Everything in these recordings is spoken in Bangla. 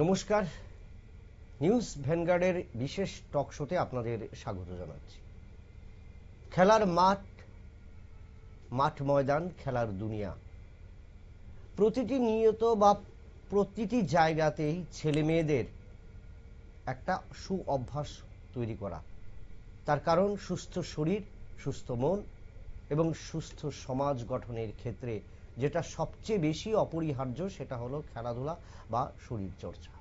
নমস্কার, নিউজ ভ্যানগার্ডের বিশেষ টক শোতে আপনাদের স্বাগত জানাচ্ছি। খেলার মাঠ, মাঠ ময়দান, খেলার দুনিয়া, প্রতিটি নিয়ত বা প্রতিটি জায়গাতেই ছেলে মেয়েদের একটা সু অভ্যাস তৈরি করা। তার কারণ সুস্থ শরীর, সুস্থ মন এবং সুস্থ সমাজ গঠনের ক্ষেত্রে যেটা সবচেয়ে বেশি অপরিহার্য সেটা হলো খেলাধুলা বা শরীর চর্চা।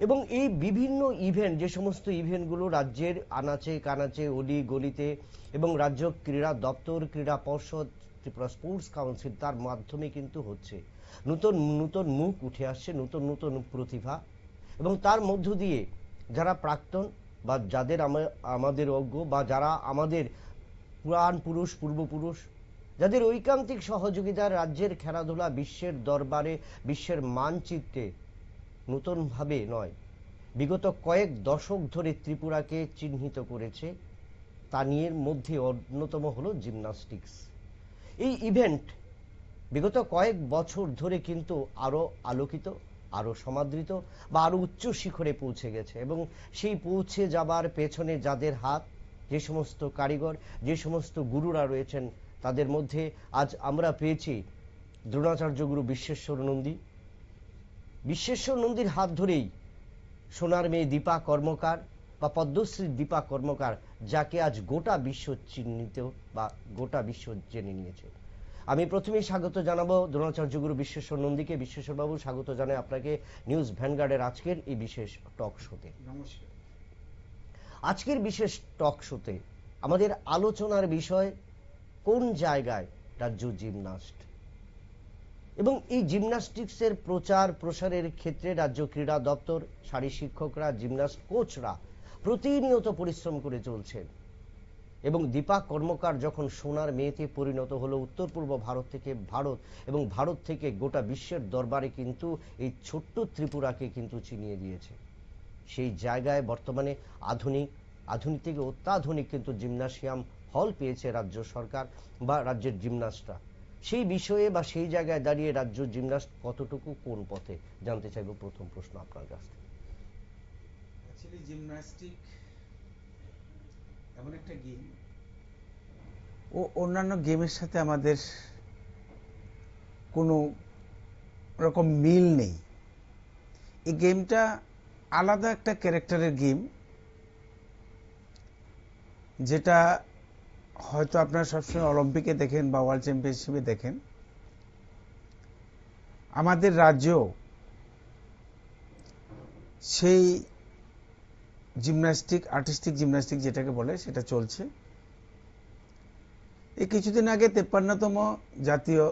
এবং এই বিভিন্ন ইভেন্ট, যে সমস্ত ইভেন্টগুলো রাজ্যের আনাচে কানাচে অলি গলিতে এবং রাজ্য ক্রীড়া দপ্তর, ক্রীড়া পর্ষদ, ত্রিপুরা স্পোর্টস কাউন্সিল, তার মাধ্যমে কিন্তু হচ্ছে। নতুন নতুন মুখ উঠে আসছে, নতুন নতুন প্রতিভা, এবং তার মধ্য দিয়ে যারা প্রাক্তন বা যাদের আমাদের অজ্ঞ বা যারা আমাদের পুরাণ পুরুষ, পূর্বপুরুষ, যাদের ঐকান্তিক সহযোগিতার রাজ্যের খেলাধুলা বিশ্বের দরবারে, বিশ্বের মানচিত্রে নতুনভাবে নয়, বিগত কয়েক দশক ধরে ত্রিপুরাকে চিহ্নিত করেছে, তা নিয়ে মধ্যে অন্যতম হলো জিমন্যাস্টিক্স। এই ইভেন্ট বিগত কয়েক বছর ধরে কিন্তু আরো আলোকিত, আরো সমাদৃত বা আরো উচ্চ শিখরে পৌঁছে গেছে, এবং সেই পৌঁছে যাবার পেছনে যাদের হাত, যে সমস্ত কারিগর, যে সমস্ত গুরুরা রয়েছেন, তাদের মধ্যে আজ আমরা পেয়েছি দ্রোণাচার্য গুরু বিশ্বেশ্বর নন্দী। বিশ্বেশ্বর নন্দীর হাত ধরেই সোনার মেয়ে দীপা কর্মকার বা পদ্মশ্রী দীপা কর্মকার, যাকে আজ গোটা বিশ্ব চিহ্নিত বা গোটা বিশ্ব জেনে নিয়েছে। আমি প্রথমেই স্বাগত জানাবো দ্রোণাচার্য গুরু বিশ্বেশ্বর নন্দীকে। বিশ্বেশ্বর বাবু, স্বাগত জানাই আপনাকে নিউজ ভ্যানগার্ডের আজকের এই বিশেষ টক শোতে। নমস্কার। আজকের বিশেষ টক শোতে আমাদের আলোচনার বিষয় কোন জায়গায় রাজ্য জিমন্যাস্ট, এবং এই জিমন্যাস্টিক্সের প্রচার প্রসারের ক্ষেত্রে রাজ্য ক্রীড়া দপ্তর, শারী শিক্ষকরা, জিমন্যাস্ট কোচরা প্রতিনিয়ত পরিশ্রম করে চলছেন। এবং দীপা কর্মকার যখন সোনার মেয়েতে পরিণত হলো, উত্তর পূর্ব ভারত থেকে ভারত এবং ভারত থেকে গোটা বিশ্বের দরবারে কিন্তু এই ছোট্ট ত্রিপুরাকে কিন্তু চিনিয়ে দিয়েছে। সেই জায়গায় বর্তমানে আধুনিক থেকে অত্যাধুনিক কিন্তু জিমনাসিয়াম হল পেয়েছে রাজ্য সরকার বা রাজ্যের জিমনাস্টরা। সেই বিষয়ে বা সেই জায়গায় দাঁড়িয়ে রাজ্য জিমনাস্ট কতটুকু কোন পথে, জানতে চাইব। প্রথম প্রশ্ন আপনার কাছ থেকে। অ্যাকচুয়ালি জিমন্যাস্টিক এমন একটা গেম, ও অন্যান্য গেমের সাথে আমাদের কোনো রকম মিল নেই। এই গেমটা আলাদা একটা ক্যারেক্টারের গেম, যেটা হয়তো আপনারা সবসময় অলিম্পিকে দেখেন বা ওয়ার্ল্ড চ্যাম্পিয়নশিপে দেখেন। আমাদের রাজ্য সেই জিমন্যাস্টিক, আর্টিস্টিক জিমন্যাস্টিক যেটাকে বলে, সেটা চলছে। এই কিছুদিন আগে 53তম জাতীয়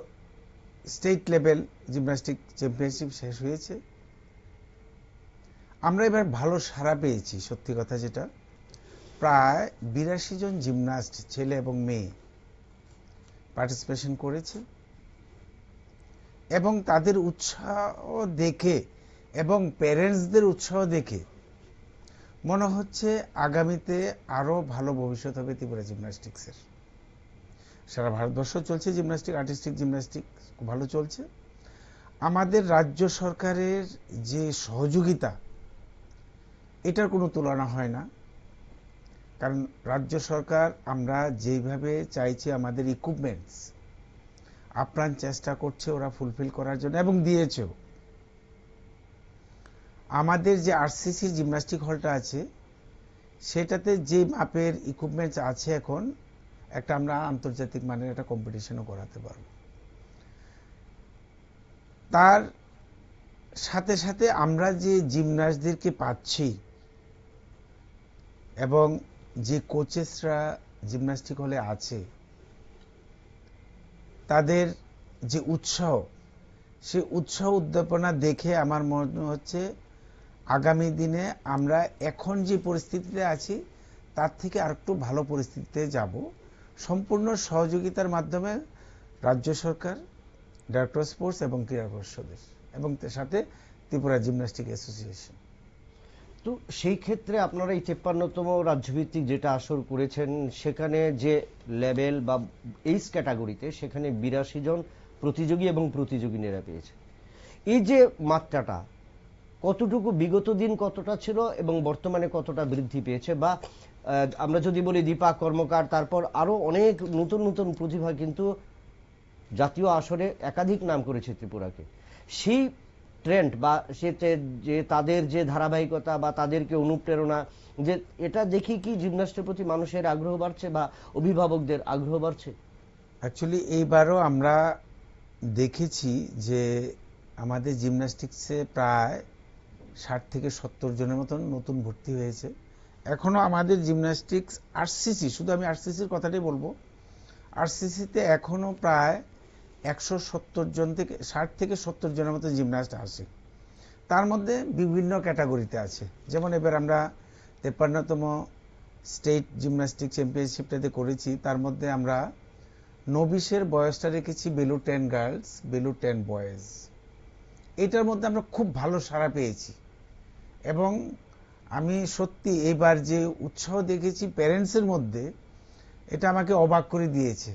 স্টেট লেভেল জিমন্যাস্টিক চ্যাম্পিয়নশিপ শেষ হয়েছে। আমরা এবার ভালো সাড়া পেয়েছি। সত্যি কথা যেটা, প্রায় 82 জন জিমন্যাস্ট, ছেলে এবং মেয়ে, পার্টিসিপেশন করেছে, এবং তাদের উৎসাহ দেখে এবং প্যারেন্টসদের উৎসাহ দেখে মনে হচ্ছে আগামীতে আরো ভালো ভবিষ্যৎ হবে ত্রিপুরা জিমন্যাস্টিক্সের। সারা ভারতবর্ষ চলছে জিমন্যাস্টিক, আর্টিস্টিক জিমন্যাস্টিক খুব ভালো চলছে। আমাদের রাজ্য সরকারের যে সহযোগিতা, এটার কোনো তুলনা হয় না। কারণ রাজ্য সরকার আমরা যেভাবে চাইছি, আমাদের ইকুইপমেন্টস আপ্রাণ চেষ্টা করছে ওরা ফুলফিল করার জন্য, এবং দিয়েছেও। আমাদের যে আরসিসি জিমন্যাস্টিক হলটা আছে, সেটাতে যে মাপের ইকুইপমেন্টস আছে এখন, একটা আমরা আন্তর্জাতিক মানের একটা কম্পিটিশনও করাতে পারব। তার সাথে সাথে আমরা যে জিমন্যাস্টদেরকে পাচ্ছি এবং যে কোচেসরা জিমন্যাস্টিক হলে আছে, তাদের যে উৎসাহ, সে উৎসাহ উদ্দীপনা দেখে আমার মনে হচ্ছে আগামী দিনে আমরা এখন যে পরিস্থিতিতে আছি তার থেকে আরেকটু ভালো পরিস্থিতিতে যাব, সম্পূর্ণ সহযোগিতার মাধ্যমে রাজ্য সরকার, ডাইরেক্টর স্পোর্টস এবং ক্রীড়া পর্ষদের, এবং তার সাথে ত্রিপুরা জিমন্যাস্টিক অ্যাসোসিয়েশন। তো সেই ক্ষেত্রে আপনারা এই 53তম রাজ্যভিত্তিক যেটা আসর করেছেন, সেখানে যে লেভেল বা এইজ ক্যাটাগরিতে, সেখানে 82 জন প্রতিযোগী এবং প্রতিযোগিনীরা পেয়েছে। এই যে মাত্রাটা, কতটুকু বিগত দিন কতটা ছিল এবং বর্তমানে কতটা বৃদ্ধি পেয়েছে, বা আমরা যদি বলি দীপা কর্মকার, তারপর আরো অনেক নতুন নতুন প্রতিভা কিন্তু জাতীয় আসরে একাধিক নাম করেছে ত্রিপুরাকে, সেই ট্রেন্ড বা যে তাদের যে ধারাবাহিকতা বা তাদেরকে অনুপ্রেরণা, যে এটা দেখি কি জিমন্যাস্টের প্রতি মানুষের আগ্রহ বাড়ছে বা অভিভাবকদের আগ্রহ বাড়ছে? অ্যাকচুয়ালি এইবারও আমরা দেখেছি যে আমাদের জিমন্যাস্টিক্সে প্রায় 60 থেকে 70 জনের মতন নতুন ভর্তি হয়েছে। এখনো আমাদের জিমন্যাস্টিক্স আরসিসি, শুধু আমি আরসিসির কথাটাই বলবো, আরসিসিতে এখনো প্রায় 170 জন থেকে 60 থেকে 70 জনের মতো জিমন্যাস্ট আছে। তার মধ্যে বিভিন্ন ক্যাটাগরিতে আছে। যেমন এবার আমরা 53তম স্টেট জিমন্যাস্টিক চ্যাম্পিয়নশিপটাতে করেছি, তার মধ্যে আমরা নবিশের বয়সটা রেখেছি বিলো 10 গার্লস, বিলো 10 বয়েজ। এটার মধ্যে আমরা খুব ভালো সাড়া পেয়েছি এবং আমি সত্যি এবার যে উৎসাহ দেখেছি প্যারেন্টসের মধ্যে, এটা আমাকে অবাক করে দিয়েছে।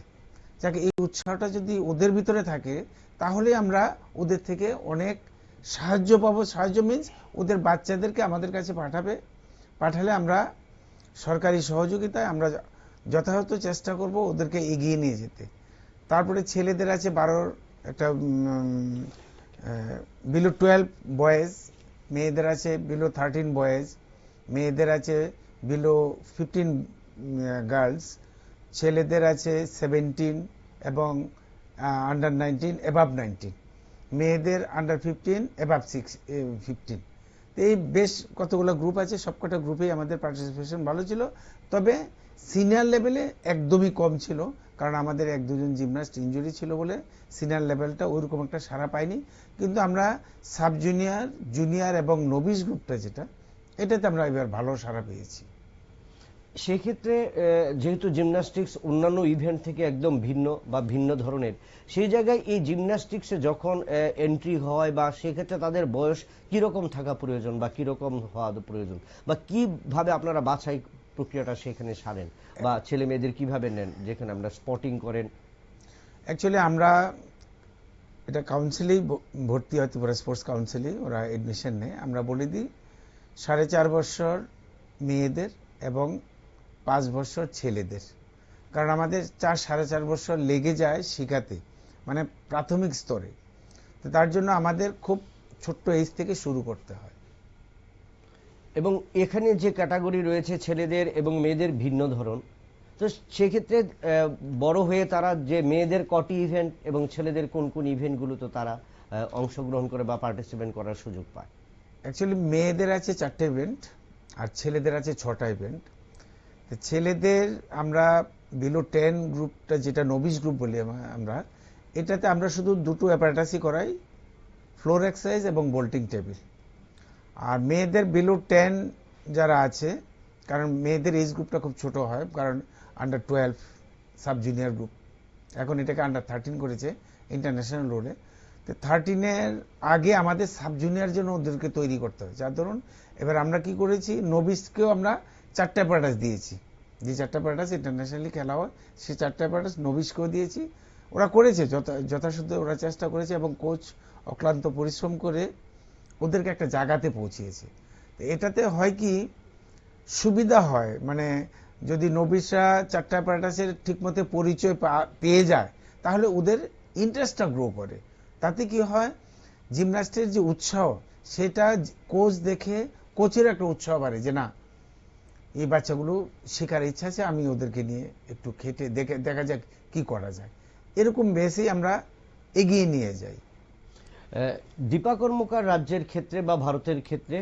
যাকে এই উৎসাহটা যদি ওদের ভিতরে থাকে তাহলে আমরা ওদের থেকে অনেক সাহায্য পাবো। সাহায্য মিন্স ওদের বাচ্চাদেরকে আমাদের কাছে পাঠালে আমরা সরকারি সহযোগিতায় আমরা যথাযথ চেষ্টা করব ওদেরকে এগিয়ে নিয়ে যেতে। তারপরে ছেলেদের আছে 12 একটা বিলো 12 বয়েজ, মেয়েদের আছে বিলো 13 বয়েজ, মেয়েদের আছে বিলো 15 গার্লস, ছেলেদের আছে 17 এবং আন্ডার 19 অ্যাবাভ 19, মেয়েদের আন্ডার 15 অ্যাবাভ 15। এই বেশ কতগুলো গ্রুপ আছে, সবকটা গ্রুপেই আমাদের পার্টিসিপেশন ভালো ছিল। তবে সিনিয়র লেভেলে একদমই কম ছিল, কারণ আমাদের 1-2 জন জিমন্যাস্ট ইনজুরি ছিল বলে সিনিয়র লেভেলটা ওইরকম একটা সাড়া পাইনি। কিন্তু আমরা সাব জুনিয়র, জুনিয়র এবং নবিশ গ্রুপটা যেটা, এটাতে আমরা এবার ভালো সাড়া পেয়েছি। সেক্ষেত্রে যেহেতু জিমন্যাস্টিক্স অন্যান্য ইভেন্ট থেকে একদম ভিন্ন বা ভিন্ন ধরনের, সেই জায়গায় এই জিমন্যাস্টিক্সে যখন এন্ট্রি হয় বা সেক্ষেত্রে তাদের বয়স কিরকম থাকা প্রয়োজন বা কিরকম হওয়া প্রয়োজন, বা কিভাবে আপনারা বাছাই প্রক্রিয়াটা সেখানে সারেন, বা ছেলে মেয়েদের কিভাবে নেন যেখানে আমরা স্পটিং করেন? অ্যাকচুয়ালি আমরা এটা কাউন্সিলেই ভর্তি হয়, ত্রিপুরা স্পোর্টস কাউন্সিলে ওরা এডমিশন নেয়। আমরা বলে দিই 4.5 বছর মেয়েদের এবং 5 বছর ছেলেদের, কারণ আমাদের 4-4.5 বছর লেগে যায় শেখাতে, মানে প্রাথমিক স্তরে। তো তার জন্য আমাদের খুব ছোট্ট এজ থেকে শুরু করতে হয়। এবং এখানে যে ক্যাটাগরি রয়েছে ছেলেদের এবং মেয়েদের ভিন্ন ধরন, তো সেক্ষেত্রে বড় হয়ে তারা যে মেয়েদের কটি ইভেন্ট এবং ছেলেদের কোন কোন ইভেন্টগুলোতে তারা অংশগ্রহণ করে বা পার্টিসিপেট করার সুযোগ পায়? অ্যাকচুয়ালি মেয়েদের আছে 4টে ইভেন্ট আর ছেলেদের আছে 6টা ইভেন্ট। ছেলেদের আমরা বিলো 10 গ্রুপটা, যেটা নবিশ গ্রুপ বলি আমরা, এটাতে আমরা শুধু 2টো অ্যাপারেটাসই করাই, ফ্লোর এক্সারসাইজ এবং বোল্টিং টেবিল। আর মেয়েদের বিলো 10 যারা আছে, কারণ মেয়েদের এজ গ্রুপটা খুব ছোট হয়, কারণ আন্ডার 12 সাব জুনিয়র গ্রুপ, এখন এটাকে আন্ডার 13 করেছে ইন্টারন্যাশনাল রোলে। তো 13-এর আগে আমাদের সাব জুনিয়র জন্য ওদেরকে তৈরি করতে হয়। যার ধরুন এবার আমরা কি করেছি, নবিশকেও আমরা 4টা অ্যাপারেটাস দিয়েছি, যে 4টা অ্যাপারেটাস ইন্টারন্যাশনালি খেলা হয় সেই 4টা অ্যাপারেটাস নবিশকেও দিয়েছি। ওরা করেছে যথাসাধ্য ওরা চেষ্টা করেছে এবং কোচ অক্লান্ত পরিশ্রম করে ওদেরকে একটা জায়গাতে পৌঁছিয়েছে। এটাতে হয় কি সুবিধা হয়, মানে যদি নবিশরা 4টা অ্যাপারেটাসের ঠিকমতো পরিচয় পেয়ে যায় তাহলে ওদের ইন্টারেস্টটা গ্রো করে। তাতে কি হয়, জিমন্যাস্টের যে উৎসাহ সেটা কোচ দেখে কোচের একটা উৎসাহ বাড়ে, যে না এই বাচ্চাগুলো শেখার ইচ্ছা আছে, আমি ওদেরকে নিয়ে একটু খেটে দেখা যাক কি করা যায়। এরকম বেসেই আমরা এগিয়ে নিয়ে যাই। দীপা কর্মকার রাজ্যের ক্ষেত্রে বা ভারতের ক্ষেত্রে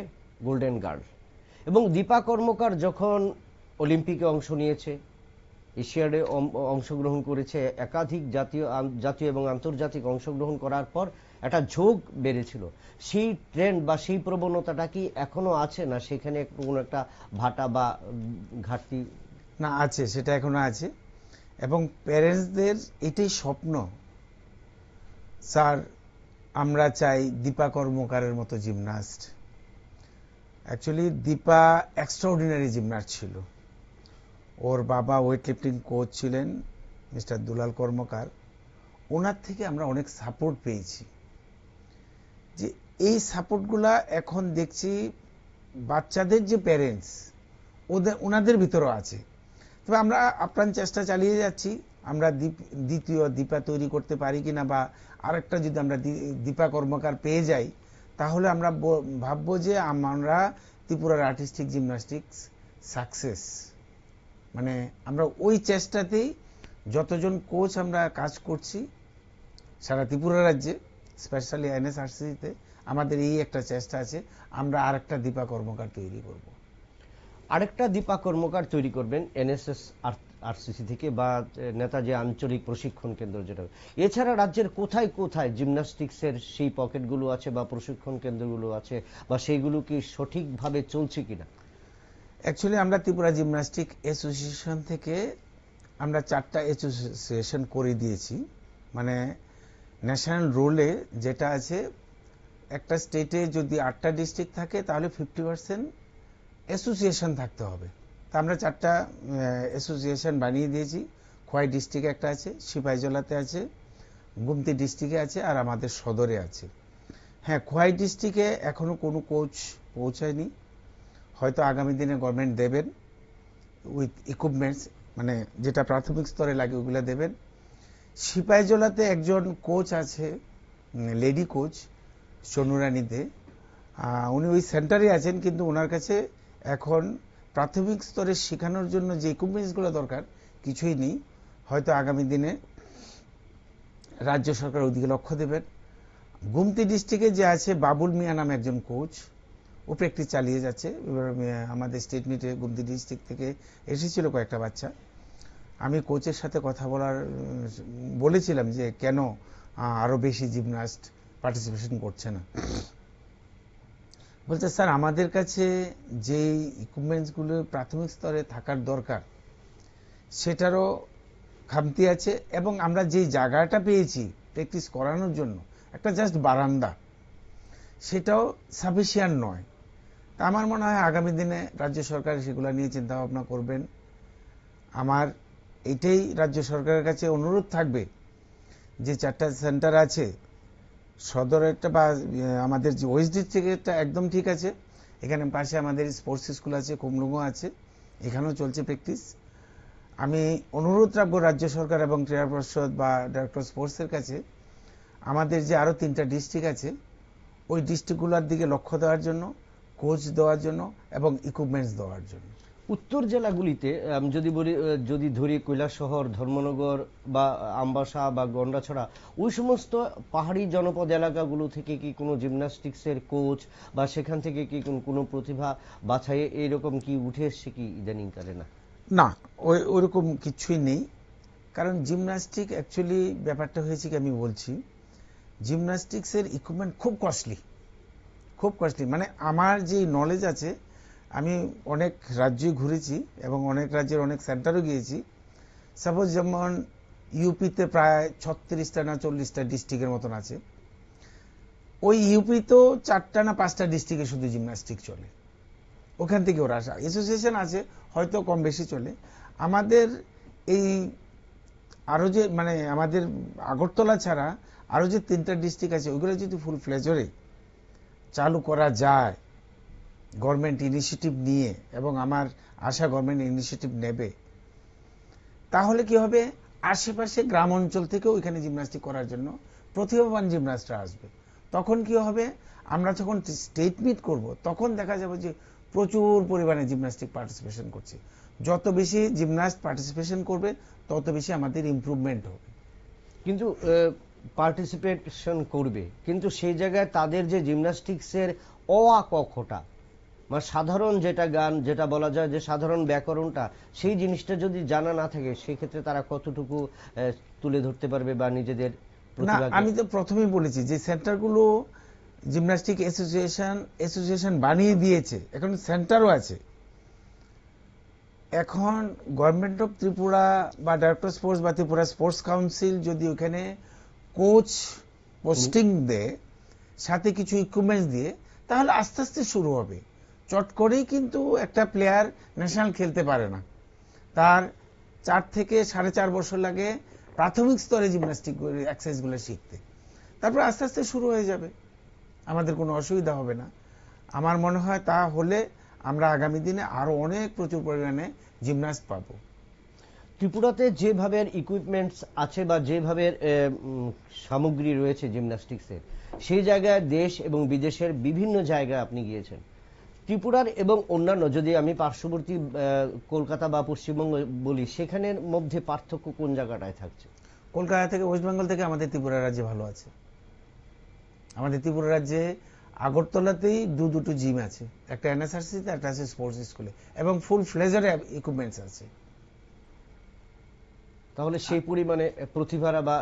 গোল্ডেন গার্ল, এবং দীপা কর্মকার যখন অলিম্পিকে অংশ নিয়েছে, এশিয়াডে অংশগ্রহণ করেছে, একাধিক জাতীয় এবং আন্তর্জাতিক অংশগ্রহণ করার পর একটা ঝোঁক বেড়েছিল। সেই ট্রেন্ড বা সেই প্রবণতাটা কি এখনো আছে, না সেখানে কোনো একটা ভাটা বা ঘাটতি? না, আছে, সেটা এখনো আছে। এবং প্যারেন্টসদের এটাই স্বপ্ন, স্যার আমরা চাই দীপা কর্মকারের মতো gymnast. Actually Dipa extraordinary gymnast ছিল। ওর বাবা ওয়েট লিফটিং কোচ ছিলেন মিস্টার দুলাল কর্মকার, ওনার থেকে আমরা অনেক সাপোর্ট পেয়েছি। যে এই সাপোর্টগুলা এখন দেখছি বাচ্চাদের যে প্যারেন্টস ওনাদের ভিতরেও আছে। তবে আমরা আপ্রাণ চেষ্টা চালিয়ে যাচ্ছি, আমরা দ্বিতীয় দীপা তৈরি করতে পারি কিনা, বা আরেকটা যদি আমরা দীপা কর্মকার পেয়ে যাই, তাহলে আমরা ভাববো যে আমরা ত্রিপুরার আর্টিস্টিক জিমন্যাস্টিক্স সাকসেস। মানে আমরা ওই চেষ্টাতেই যতজন কোচ আমরা কাজ করছি সারা ত্রিপুরা রাজ্যে, স্পেশালি এনএসআরসিতে আমাদের এই একটা চেষ্টা আছে, আমরা আরেকটা দীপা কর্মকার তৈরি করব। আরেকটা দীপা কর্মকার তৈরি করবেন এনএসএস আরসিসি থেকে বা নেতাজি আঞ্চলিক প্রশিক্ষণ কেন্দ্র যেটা। এছাড়া রাজ্যের কোথায় কোথায় জিমন্যাস্টিক্সের সেই পকেটগুলো আছে বা প্রশিক্ষণ কেন্দ্রগুলো আছে, বা সেইগুলো কি সঠিকভাবে চলছে কিনা? অ্যাকচুয়ালি আমরা ত্রিপুরা জিমন্যাস্টিক অ্যাসোসিয়েশন থেকে আমরা 4টা অ্যাসোসিয়েশন করে দিয়েছি। মানে ন্যাশনাল রোলে যেটা আছে, একটা স্টেটে যদি 8টা ডিস্ট্রিক্ট থাকে তাহলে 50% অ্যাসোসিয়েশন থাকতে হবে। তা আমরা 4টা অ্যাসোসিয়েশন বানিয়ে দিয়েছি। খোয়াই ডিস্ট্রিক্টে একটা আছে, সিপাহীজলাতে আছে, গুমতি ডিস্ট্রিক্টে আছে, আর আমাদের সদরে আছে। হ্যাঁ, খোয়াই ডিস্ট্রিক্টে এখনো কোনো কোচ পৌঁছায়নি, হয়তো আগামী দিনে গভর্নমেন্ট দেবেন উইথ ইকুইপমেন্টস, মানে যেটা প্রাথমিক স্তরে লাগে ওগুলো দেবেন। সিপাহীজলাতে একজন কোচ আছে, লেডি কোচ সোনুরানীতে, উনি ওই সেন্টারে আছেন, কিন্তু ওনার কাছে এখন প্রাথমিক স্তরে শেখানোর জন্য যে ইকুইপমেন্টসগুলো দরকার কিছুই নেই। হয়তো আগামী দিনে রাজ্য সরকার ওইদিকে লক্ষ্য দেবেন। গুমতি ডিস্ট্রিক্টে যে আছে বাবুল মিয়া নামে একজন কোচ, ও প্র্যাকটিস চালিয়ে যাচ্ছে। এবার আমাদের স্টেট মিটে গুমতি ডিস্ট্রিক্ট থেকে এসেছিল কয়েকটা বাচ্চা। আমি কোচের সাথে কথা বলেছিলাম যে কেন আরো বেশি জিমনাস্ট পার্টিসিপেশন করছে না। বলছে, স্যার আমাদের কাছে যে ইকুইপমেন্টসগুলো প্রাথমিক স্তরে থাকার দরকার সেটারও খামতি আছে, এবং আমরা যে জায়গাটা পেয়েছি প্র্যাকটিস করানোর জন্য, একটা জাস্ট বারান্দা, সেটাও সাফিসিয়েন্ট নয়। তা আমার মনে হয় আগামী দিনে রাজ্য সরকার সেগুলো নিয়ে চিন্তা ভাবনা করবেন। আমার এটাই রাজ্য সরকারের কাছে অনুরোধ থাকবে যে 4টা সেন্টার আছে, সদর একটা বা আমাদের যে ওয়েস্ট ডিস্ট্রিক্টটা একদম ঠিক আছে, এখানে পাশে আমাদের স্পোর্টস স্কুল আছে, কুমলুঙ্গো আছে, এখানেও চলছে প্র্যাকটিস। আমি অনুরোধ রাখবো রাজ্য সরকার এবং ক্রীড়া পর্ষদ বা ডাইরেক্টর স্পোর্টসের কাছে, আমাদের যে আরো 3টা ডিস্ট্রিক্ট আছে ওই ডিস্ট্রিক্টগুলোর দিকে লক্ষ্য দেওয়ার জন্য, কোচ দেওয়ার জন্য এবং ইকুইপমেন্টস দেওয়ার জন্য। উত্তর জেলাগুলিতে আমি যদি বলি, যদি ধরি কৈলাসহর, ধর্মনগর বা আমবাসা বা গন্ডাছড়া, ওই সমস্ত পাহাড়ি জনপদ এলাকাগুলো থেকে কি কোনো জিমন্যাস্টিক্সের কোচ বা সেখান থেকে কি কোনো প্রতিভা বাছাই এরকম কি উঠে এসছে কি ইদানিংকালে? না, ওইরকম কিছুই নেই। কারণ জিমন্যাস্টিক অ্যাকচুয়ালি ব্যাপারটা হয়েছে কি, আমি বলছি, জিমন্যাস্টিক্সের ইকুইপমেন্ট খুব কস্টলি, খুব কস্টলি। মানে আমার যে নলেজ আছে, আমি অনেক রাজ্যে ঘুরেছি এবং অনেক রাজ্যের অনেক সেন্টারও গিয়েছি। সাপোজ যেমন ইউপিতে প্রায় 36টা না 40টা ডিস্ট্রিক্টের মতন আছে, ওই ইউপি তো 4টা না 5টা ডিস্ট্রিক্টে শুধু জিমন্যাস্টিক চলে। ওখান থেকে ওরা আসা অ্যাসোসিয়েশন আছে, হয়তো কম বেশি চলে। আমাদের এই আরো যে মানে আমাদের আগরতলা ছাড়া আরো যে 3টা ডিস্ট্রিক্ট আছে, ওইগুলো যদি ফুল ফ্লেজরে চালু করা যায় গভর্নমেন্ট ইনিশিয়েটিভ নিয়ে, এবং আমার আশা গভর্নমেন্ট ইনিশিয়েটিভ নেবে, তাহলে কি হবে, আশেপাশে গ্রাম অঞ্চল থেকে ওইখানে জিমন্যাস্টিক করার জন্য প্রতিভাবান জিমন্যাস্টরা আসবে। তখন কি হবে, আমরা যখন স্টেট মিট করব তখন দেখা যাবে যে প্রচুর পরিমাণে জিমন্যাস্টিক পার্টিসিপেশন করছে। যত বেশি জিমন্যাস্ট পার্টিসিপেশন করবে তত বেশি আমাদের ইমপ্রুভমেন্ট হবে। কিন্তু পার্টিসিপেশন করবে, কিন্তু সেই জায়গায় তাদের যে জিমন্যাস্টিক্সের অ আ ক খটা, মানে সাধারণ যেটা গান, যেটা বলা যায় যে সাধারণ ব্যাকরণটা, সেই জিনিসটা যদি জানা না থাকে, সেক্ষেত্রে তারা কতটুকু তুলে ধরতে পারবে বা নিজেদের না, আমি তো প্রথমেই বলেছি যে সেন্টারগুলো জিমন্যাস্টিক অ্যাসোসিয়েশন বানিয়ে দিয়েছে, এখন সেন্টারও আছে। এখন গভর্নমেন্ট অফ ত্রিপুরা বা ডাইরেক্টর স্পোর্টস বা ত্রিপুরা স্পোর্টস কাউন্সিল যদি ওখানে কোচ পোস্টিং দেয়, সাথে কিছু ইকুইপমেন্টস দিয়ে, তাহলে আস্তে আস্তে শুরু হবে। চট করেই কিন্তু একটা প্লেয়ার ন্যাশনাল খেলতে পারে না, তার 4 থেকে 4.5 বছর লাগে প্রাথমিক স্তরে জিমন্যাস্টিক এক্সারসাইজগুলো শিখতে, তারপর আস্তে আস্তে শুরু হয়ে যাবে। আমাদের কোনো অসুবিধা হবে না। আমার মনে হয় তা হলে আমরা আগামী দিনে আরো অনেক প্রচুর পরিমাণে জিমনাস্ট পাবো। ত্রিপুরাতে যেভাবে ইকুইপমেন্টস আছে বা যেভাবে সামগ্রী রয়েছে জিমন্যাস্টিক্সের, সেই জায়গায় দেশ এবং বিদেশের বিভিন্ন জায়গায় আপনি গিয়েছেন। ত্রিপুরার এবং অন্যান্য, যদি আমি পার্শ্ববর্তী কলকাতা বা পশ্চিমবঙ্গ বলি, সেখানের মধ্যে পার্থক্য কোন জায়গাটায় থাকছে? কলকাতা থেকে, ওয়েস্ট বেঙ্গল থেকে আমাদের ত্রিপুরা রাজ্যে ভালো আছে। আমাদের ত্রিপুরা রাজ্যে আগরতলাতেই দুটো জিম আছে, একটা এনএসআরসিতে, একটা আছে স্পোর্টস স্কুলে, এবং ফুল ফ্লেজার ইকুইপমেন্টস আছে। তাহলে সেই পরিমাণে প্রতিভারা বা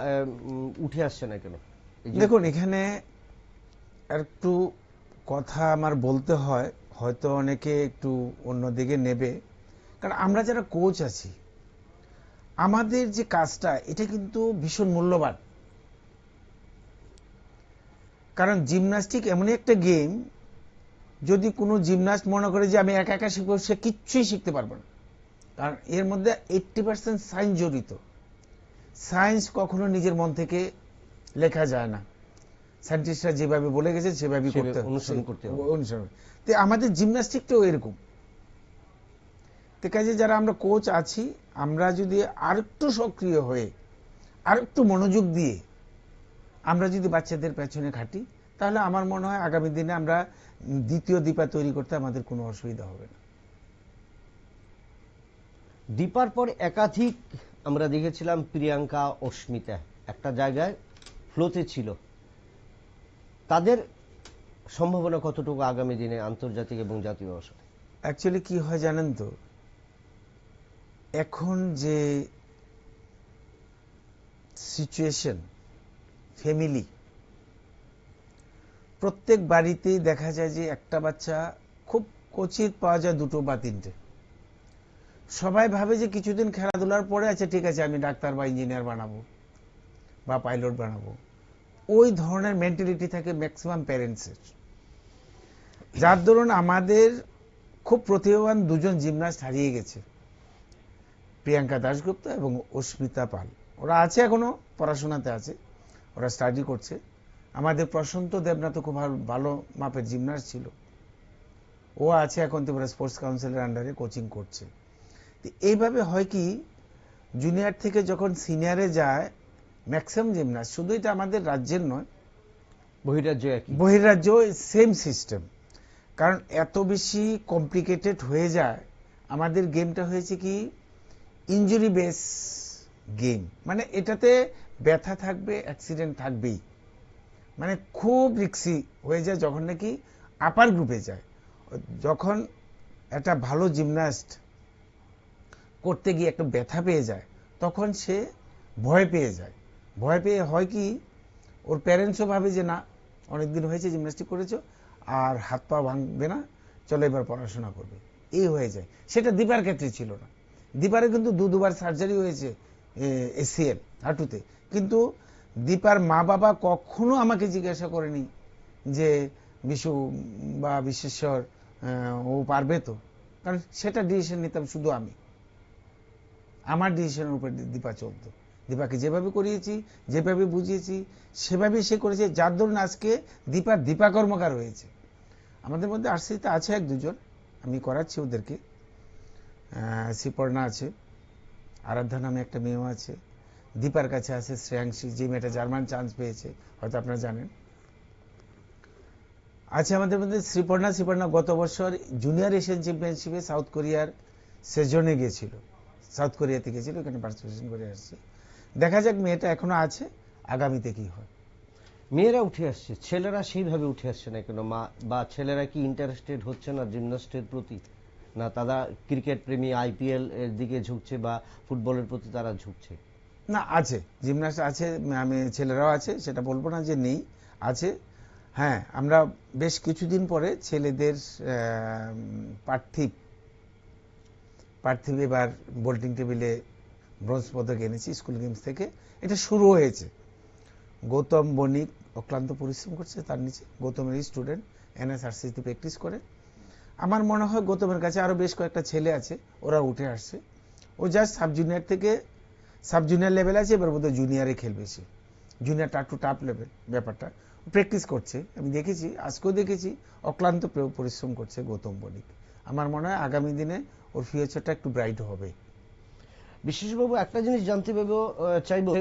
উঠে আসছে না কেন? দেখুন, এখানে একটু কথা আমার বলতে হয়, হয়তো অনেকে একটু অন্যদিকে নেবে, কারণ আমরা যারা কোচ আছি, আমাদের যে কাজটা এটা কিন্তু ভীষণ মূল্যবান। কারণ জিমন্যাস্টিক এমনই একটা গেম, যদি কোনো জিমন্যাস্ট মনে করে যে আমি একা একা শিখবো, সে কিচ্ছুই শিখতে পারবে না। কারণ এর মধ্যে 80% সায়েন্স জড়িত। সায়েন্স কখনো নিজের মন থেকে লেখা যায় না, সায়েন্টিস্টরা যেভাবে বলে গেছে সেভাবেই করতে হবে, অনুসরণ। তো আমাদের জিমন্যাস্টিকটাও এরকম। তো কাজে যারা আমরা কোচ আছি, আমরা যদি আরেকটু সক্রিয় হয়ে, আরেকটু মনোযোগ দিয়ে আমরা যদি বাচ্চাদের পেছনে খাটি, তাহলে আমার মনে হয় আগামী দিনে আমরা দ্বিতীয় দীপা তৈরি করতে আমাদের কোনো অসুবিধা হবে না। দীপার পর একাধিক আমরা দেখেছিলাম প্রিয়াঙ্কা, অস্মিতা একটা জায়গায় ফ্লোতে ছিল। তাদের সম্ভাবনা কতটুকু আগামী দিনে আন্তর্জাতিক এবং জাতীয় অবস্থায়? অ্যাকচুয়ালি কি হয় জানেন তো, এখন যে সিচুয়েশন, ফ্যামিলি, প্রত্যেক বাড়িতেই দেখা যায় যে একটা বাচ্চা, খুব কচিত পাওয়া যায় দুটো বা তিনটে। সবাই ভাবে যে কিছুদিন খেলাধুলার পরে আচ্ছা ঠিক আছে, আমি ডাক্তার বা ইঞ্জিনিয়ার বানাবো বা পাইলট বানাবো। ওই ধরনের মেন্টালিটি থাকে ম্যাক্সিমাম প্যারেন্টসের। যার দরুন আমাদের খুব প্রতিভাবান দুজন জিমনাস্ট হারিয়ে গেছে, প্রিয়াঙ্কা দাশগুপ্ত এবং অস্মিতা পাল। ওরা আছে, এখনো পড়াশোনাতে আছে, ওরা স্টাডি করছে। আমাদের প্রশান্ত দেবনাথ খুব ভালো মাপের জিমনাস্ট ছিল, ও আছে এখন ত্রিপুরা স্পোর্টস কাউন্সিলের আন্ডারে কোচিং করছে। এইভাবে হয় কি, জুনিয়র থেকে যখন সিনিয়রে যায়, ম্যাক্সিমাম জিমনাস্ট, শুধু এটা আমাদের রাজ্যের নয়, বহির্রাজ্য সেম সিস্টেম। কারণ এত বেশি কমপ্লিকেটেড হয়ে যায়। আমাদের গেমটা হয়েছে কি ইনজুরি বেস গেম, মানে এটাতে ব্যথা থাকবে, অ্যাক্সিডেন্ট থাকবেই, মানে খুব রিস্কি হয়ে যায় যখন নাকি আপার গ্রুপে যায়। যখন একটা ভালো জিমনাস্ট করতে গিয়ে একটু ব্যথা পেয়ে যায়, তখন সে ভয় পেয়ে যায়। ভয় পেয়ে হয় কি, ওর প্যারেন্টসও ভাবে যে না, অনেকদিন হয়েছে জিমন্যাস্টিক করেছো, আর হাত পা ভাঙবে না, চলো এবার পড়াশোনা করবে, এই হয়ে যায়। সেটা দীপার ক্ষেত্রে ছিল না। দীপারে কিন্তু দুবার সার্জারি হয়েছে এসিএল হাঁটুতে, কিন্তু দীপার মা বাবা কখনো আমাকে জিজ্ঞাসা করেনি যে বিশু বা বিশ্বেশ্বর ও পারবে তো, কারণ সেটা ডিসিশন নিতাম শুধু আমি। আমার ডিসিশনের উপর দীপা চলতো। দীপাকে যেভাবে করিয়েছি, যেভাবে বুঝিয়েছি, সেভাবে সে করেছে, যার ধরুন আজকে দীপা কর্মকার হয়েছে। আমাদের মধ্যে আরসিতে আছে এক দুজন, আমি করাচ্ছি ওদেরকে। শ্রীপর্ণা আছে, আরাধ্যা নামে একটা মেয়েও আছে, দীপার কাছে আছে শ্রেয়াংশী, যে মেয়েটা জার্মান চান্স পেয়েছে, হয়তো আপনারা জানেন। আছে আমাদের মধ্যে শ্রীপর্ণা গত বছর জুনিয়র এশিয়ান চ্যাম্পিয়নশিপে সাউথ কোরিয়ার সেজনে গিয়েছিল, সাউথ কোরিয়াতে গিয়েছিল, এখানে পার্টিসিপেশন করে আসছে। দেখা যাক মেয়েটা এখনো আছে, আগামীতে কি হয়। মেয়েরা উঠে আসছে, ছেলেরা সেইভাবে উঠে আসছে না কেন? বা ছেলেরা কি ইন্টারেস্টেড হচ্ছে না জিমন্যাস্টের প্রতি? না তারা ক্রিকেট প্রেমী, আইপিএল এর দিকে ঝুঁকছে বা ফুটবলের প্রতি তারা ঝুঁকছে? না, আছে জিমন্যাস্ট আছে, আমি ছেলেরাও আছে, সেটা বলবো না যে নেই, আছে। হ্যাঁ, আমরা বেশ কিছুদিন পরে ছেলেদের পার্থিব এবার বোল্টিং টেবিলে ব্রোঞ্জ পদক এনেছি স্কুল গেমস থেকে। এটা শুরু হয়েছে। গৌতম বণিক অক্লান্ত পরিশ্রম করছে, তার নিচে গৌতমের স্টুডেন্ট এনএসআরসিতে প্র্যাকটিস করে। আমার মনে হয় গৌতমের কাছে আরো বেশ কয়েকটা ছেলে আছে, ওরা উঠে আসছে। ও জাস্ট সাব জুনিয়র থেকে, সাব জুনিয়র লেভেল আছে, এবার বোধহয় জুনিয়রে খেলবে সে। জুনিয়রটা একটু টাফ লেভেল ব্যাপারটা, প্র্যাকটিস করছে, আমি দেখেছি, আজকেও দেখেছি অক্লান্ত পরিশ্রম করছে গৌতম বণিক। আমার মনে হয় আগামী দিনে ওর ফিউচারটা একটু ব্রাইট হবে। বিশেষবাবু একটা জিনিস জানতে চাইবো,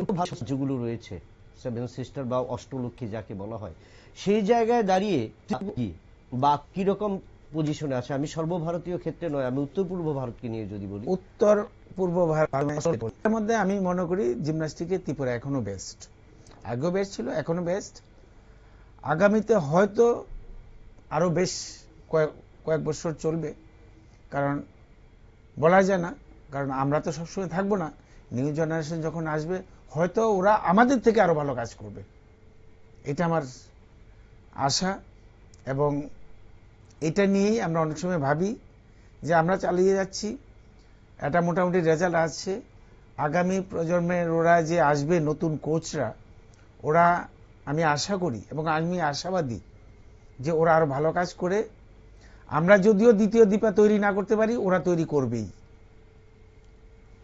যেগুলো রয়েছে সেভেন সিস্টার বা অষ্টলক্ষ্মী যাকে বলা হয়, সেই জায়গায় দাঁড়িয়ে বা কিরকম পজিশনে আছে? আমি সর্বভারতীয় ক্ষেত্রে নয়, আমি উত্তর পূর্ব ভারতকে নিয়ে যদি বলি। উত্তর পূর্ব ভারতের মধ্যে আমি মনে করি জিমন্যাস্টিকে ত্রিপুরা এখনো বেস্ট। আগেও বেস্ট ছিল, এখনো বেস্ট। আগামীতে হয়তো আরো বেশ কয়েক বছর চলবে, কারণ বলা যায় না, কারণ আমরা তো সবসময় থাকবো না। নিউ জেনারেশন যখন আসবে হয়তো ওরা আমাদের থেকে আরো ভালো কাজ করবে, এটা আমার আশা। এবং এটা নিয়েই আমরা অনেক সময় ভাবি যে আমরা চালিয়ে যাচ্ছি, একটা মোটামুটি রেজাল্ট আসছে। আগামী প্রজন্মের ওরা যে আসবে নতুন কোচরা, ওরা, আমি আশা করি এবং আমি আশাবাদী যে ওরা আরো ভালো কাজ করে, আমরা যদিও দ্বিতীয় দীপা তৈরি না করতে পারি, ওরা তৈরি করবেই।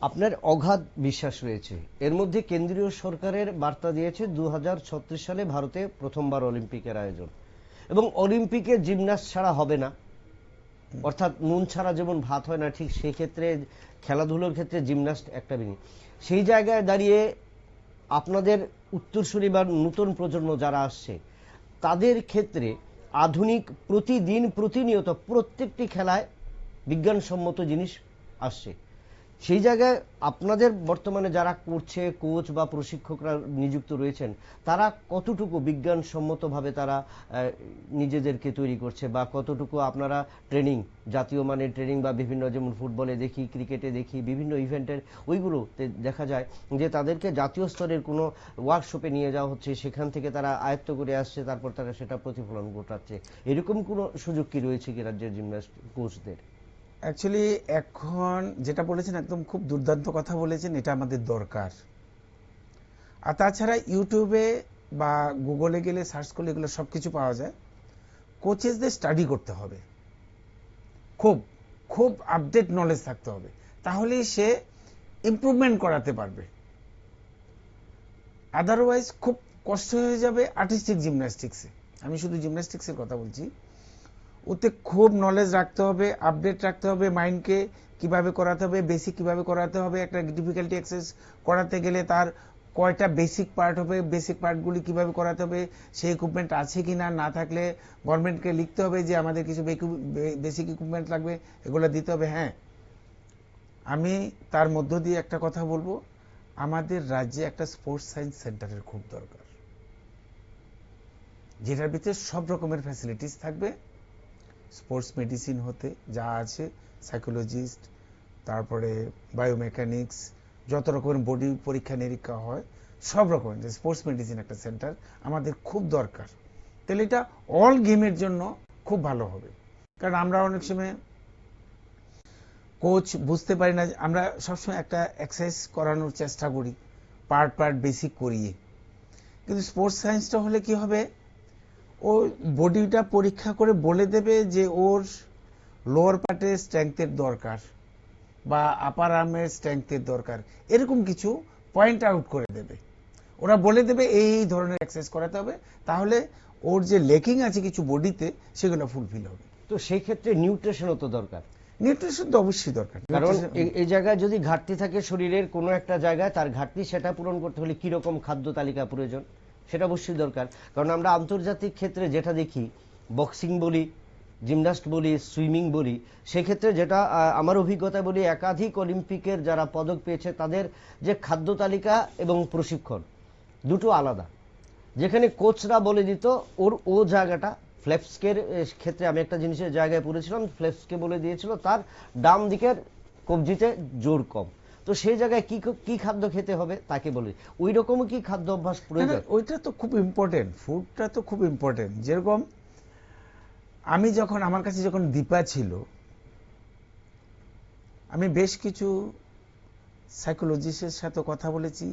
আপনার অগাধ বিশ্বাস রয়েছে। এর মধ্যে কেন্দ্রীয় সরকারের বার্তা দিয়েছে 2036 সালে ভারতে প্রথমবার অলিম্পিকের আয়োজন, এবং অলিম্পিকে জিমন্যাস্ট ছাড়া হবে না, অর্থাৎ নুন ছাড়া যেমন ভাত হয় না, ঠিক সেই ক্ষেত্রে খেলাধুলোর ক্ষেত্রে জিমন্যাস্ট একটা বিনি। সেই জায়গায় দাঁড়িয়ে আপনাদের উত্তরসূরি বা নতুন প্রজন্ম যারা আসছে, তাদের ক্ষেত্রে আধুনিক প্রতিদিন প্রতিনিয়ত প্রত্যেকটি খেলায় বিজ্ঞানসম্মত জিনিস আসছে। সেই জায়গায় আপনাদের বর্তমানে যারা করছে, কোচ বা প্রশিক্ষকরা নিযুক্ত রয়েছেন, তারা কতটুকু বিজ্ঞানসম্মতভাবে তারা নিজেদেরকে তৈরি করছে, বা কতটুকু আপনারা ট্রেনিং, জাতীয় মানের ট্রেনিং বা বিভিন্ন, যেমন ফুটবলে দেখি, ক্রিকেটে দেখি, বিভিন্ন ইভেন্টের ওইগুলোতে দেখা যায় যে তাদেরকে জাতীয় স্তরের কোনো ওয়ার্কশপে নিয়ে যাওয়া হচ্ছে, সেখান থেকে তারা আয়ত্ত করে আসছে, তারপর তারা সেটা প্রতিফলন ঘটাচ্ছে। এরকম কোনো সুযোগ কি রয়েছে কি রাজ্যের জিমন্যাস্ট কোচদের? অ্যাকচুয়ালি এখন যেটা বলেছেন একদম খুব দুর্দান্ত কথা বলেছেন, এটা আমাদের দরকার। আর তাছাড়া ইউটিউবে বা গুগলে গেলে সার্চ করলে এগুলো সবকিছু পাওয়া যায়। কোচেসদের স্টাডি করতে হবে, খুব খুব আপডেট নলেজ থাকতে হবে, তাহলেই সে ইমপ্রুভমেন্ট করাতে পারবে। আদারওয়াইজ খুব কষ্ট হয়ে যাবে আর্টিস্টিক জিমন্যাস্টিক্সে। আমি শুধু জিমন্যাস্টিক্সের কথা বলছি। ওতে খুব নলেজ রাখতে হবে, আপডেট রাখতে হবে, মাইন্ডকে কিভাবে করাতে হবে, বেসিক কিভাবে করাতে হবে। একটা ডিফিকাল্টি এক্সারসাইজ করাতে গেলে তার কয়টা বেসিক পার্ট হবে, বেসিক পার্টগুলি কিভাবে করাতে হবে, সেই ইকুইপমেন্ট আছে কিনা, না থাকলে গভর্নমেন্টকে লিখতে হবে যে আমাদের কিছু বেসিক ইকুইপমেন্ট লাগবে, এগুলো দিতে হবে। হ্যাঁ, আমি তার মধ্য দিয়ে একটা কথা বলবো, আমাদের রাজ্যে একটা স্পোর্টস সায়েন্স সেন্টারের খুব দরকার, যেটার ভিতরে সব রকমের ফ্যাসিলিটিস থাকবে। স্পোর্টস মেডিসিন হতে যা আছে, সাইকোলজিস্ট, তারপরে বায়োমেকানিক্স, যত রকমের বডি পরীক্ষা নিরীক্ষা হয়, সব রকমের স্পোর্টস মেডিসিন একটা সেন্টার আমাদের খুব দরকার। তাহলে এটা অল গেমের জন্য খুব ভালো হবে। কারণ আমরা অনেক সময় কোচ বুঝতে পারি না, আমরা সবসময় একটা এক্সারসাইজ করানোর চেষ্টা করি পার্ট বেসিক করিয়ে, কিন্তু স্পোর্টস সায়েন্সটা হলে কি হবে, ও বডিটা পরীক্ষা করে বলে দেবে যে ওর লোয়ার পার্টের স্ট্রেংথের দরকার বা আপার আর্মের স্ট্রেংথের দরকার, এরকম কিছু পয়েন্ট আউট করে দেবে। ওরা বলে দেবে এই ধরনের এক্সারসাইজ করাতে হবে, তাহলে ওর যে লেকিং আছে কিছু বডিতে, সেগুলো ফুলফিল হবে। তো সেই ক্ষেত্রে নিউট্রিশনও তো দরকার। নিউট্রিশন তো অবশ্যই দরকার, কারণ এই জায়গায় যদি ঘাটতি থাকে শরীরের কোনো একটা জায়গায়, তার ঘাটতি সেটা পূরণ করতে হলে কি রকম খাদ্য তালিকা প্রয়োজন সেটা অবশ্যই দরকার। কারণ আমরা আন্তর্জাতিক ক্ষেত্রে যেটা দেখি, বক্সিং বলি, জিমন্যাস্ট বলি, সুইমিং বলি, সেক্ষেত্রে যেটা আমার অভিজ্ঞতা বলি, একাধিক অলিম্পিকের যারা পদক পেয়েছে তাদের যে খাদ্য তালিকা এবং প্রশিক্ষণ দুটো আলাদা। যেখানে কোচরা বলে দিত ও জায়গাটা, ফ্লেপসকের ক্ষেত্রে আমি একটা জিনিসের জায়গায় পড়েছিলাম, ফ্লেপসকে বলে দিয়েছিল তার ডান দিকের কবজিতে জোর কম, তো সেই জায়গায় কি খাদ্য খেতে হবে তাকে বলে, ওই রকমও কি খাদ্য অভ্যাস প্রয়োজন? ওইটা তো খুব ইম্পর্টেন্ট, ফুডটা তো খুব ইম্পর্টেন্ট। যেরকম আমি যখন, আমার কাছে যখন দীপা ছিল, আমি বেশ কিছু সাইকোলজিস্টের সাথে কথা বলেছি,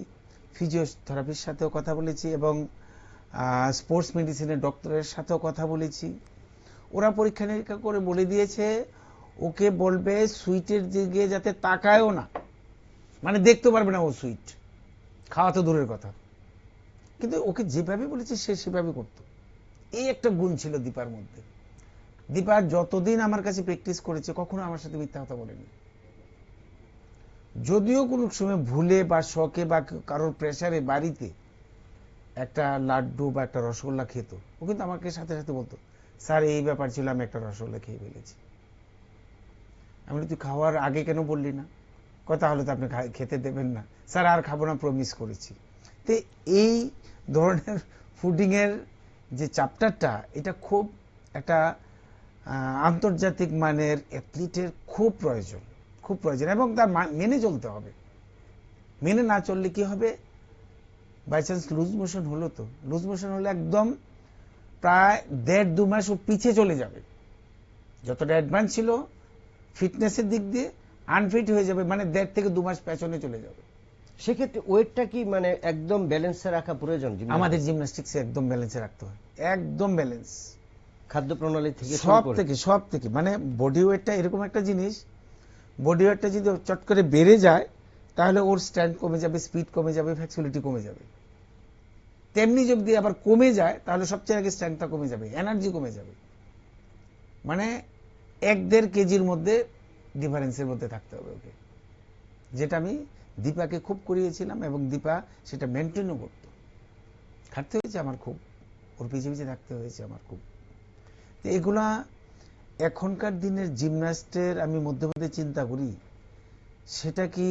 ফিজিওথেরাপির সাথেও কথা বলেছি, এবং স্পোর্টস মেডিসিনের ডক্টরের সাথেও কথা বলেছি। ওরা পরীক্ষা নিরীক্ষা করে বলে দিয়েছে ওকে বলবে সুইটের দিকে যাতে তাকায়ও না, মানে দেখতে পারবে না ও সুইট, খাওয়া তো দূরের কথা। কিন্তু ওকে যেভাবে বলেছে সে সেভাবে করতো। এই একটা গুণ ছিল দীপার মধ্যে। দীপা যতদিন আমার কাছে প্র্যাকটিস করেছে কখনো আমার সাথে মিথ্যা কথা বলেনি। যদিও কোনো সময় ভুলে বা শখে বা কারোর প্রেসারে বাড়িতে একটা লাড্ডু বা একটা রসগোল্লা খেত, ও কিন্তু আমাকে সাথে সাথে বলতো, স্যার এই ব্যাপার ছিল, আমি একটা রসগোল্লা খেয়ে ফেলেছি। আমি বলি, তুই খাওয়ার আগে কেন বললি না? কথা হলো তো আপনি খেতে দেবেন না। স্যার আর খাবো না, প্রমিস করেছি। তো এই ধরনের ফুডিং এর যে চ্যাপ্টারটা, এটা খুব একটা আন্তর্জাতিক মানের অ্যাথলিটের খুব প্রয়োজন, খুব প্রয়োজন, এবং তার মেনে চলতে হবে। মেনে না চললে কি হবে, বাই চান্স লুজ মোশন হলো, তো লুজ মোশন হলে একদম প্রায় 1.5-2 মাস ও পিছিয়ে চলে যাবে। যতটা অ্যাডভান্স ছিল ফিটনেসের দিক দিয়ে, আনফিট হয়ে যাবে, মানে 1.5 থেকে 2 মাস পেছনে চলে যাবে। সেক্ষেত্রে ওয়েটটা কি মানে একদম ব্যালেন্সে রাখা প্রয়োজন? আমাদের জিমন্যাস্টিক্সে একদম ব্যালেন্সে রাখতে হয়, একদম ব্যালেন্স, খাদ্য প্রণালী থেকে সব থেকে মানে বডি ওয়েটটা এরকম একটা জিনিস, বডি ওয়েটটা যদি চট করে বেড়ে যায় তাহলে ওর স্ট্যান্ড কমে যাবে, স্পিড কমে যাবে, ফ্লেক্সিবিলিটি কমে যাবে। তেমনি যদি আবার কমে যায় তাহলে সবচেয়ে আগে স্ট্রেংথটা কমে যাবে, এনার্জি কমে যাবে। মানে 1-1.5 কেজির মধ্যে ডিফারেন্সের মধ্যে থাকতে হবে ওকে, যেটা আমি দীপাকে খুব করিয়েছিলাম, এবং দীপা সেটা মেনটেনও করতো। খাটতে হয়েছে আমার খুব, ওর পিছিয়ে পিছিয়ে থাকতে হয়েছে আমার খুব। তো এগুলা এখনকার দিনের জিমন্যাস্টের আমি মধ্যে মধ্যে চিন্তা করি, সেটা কি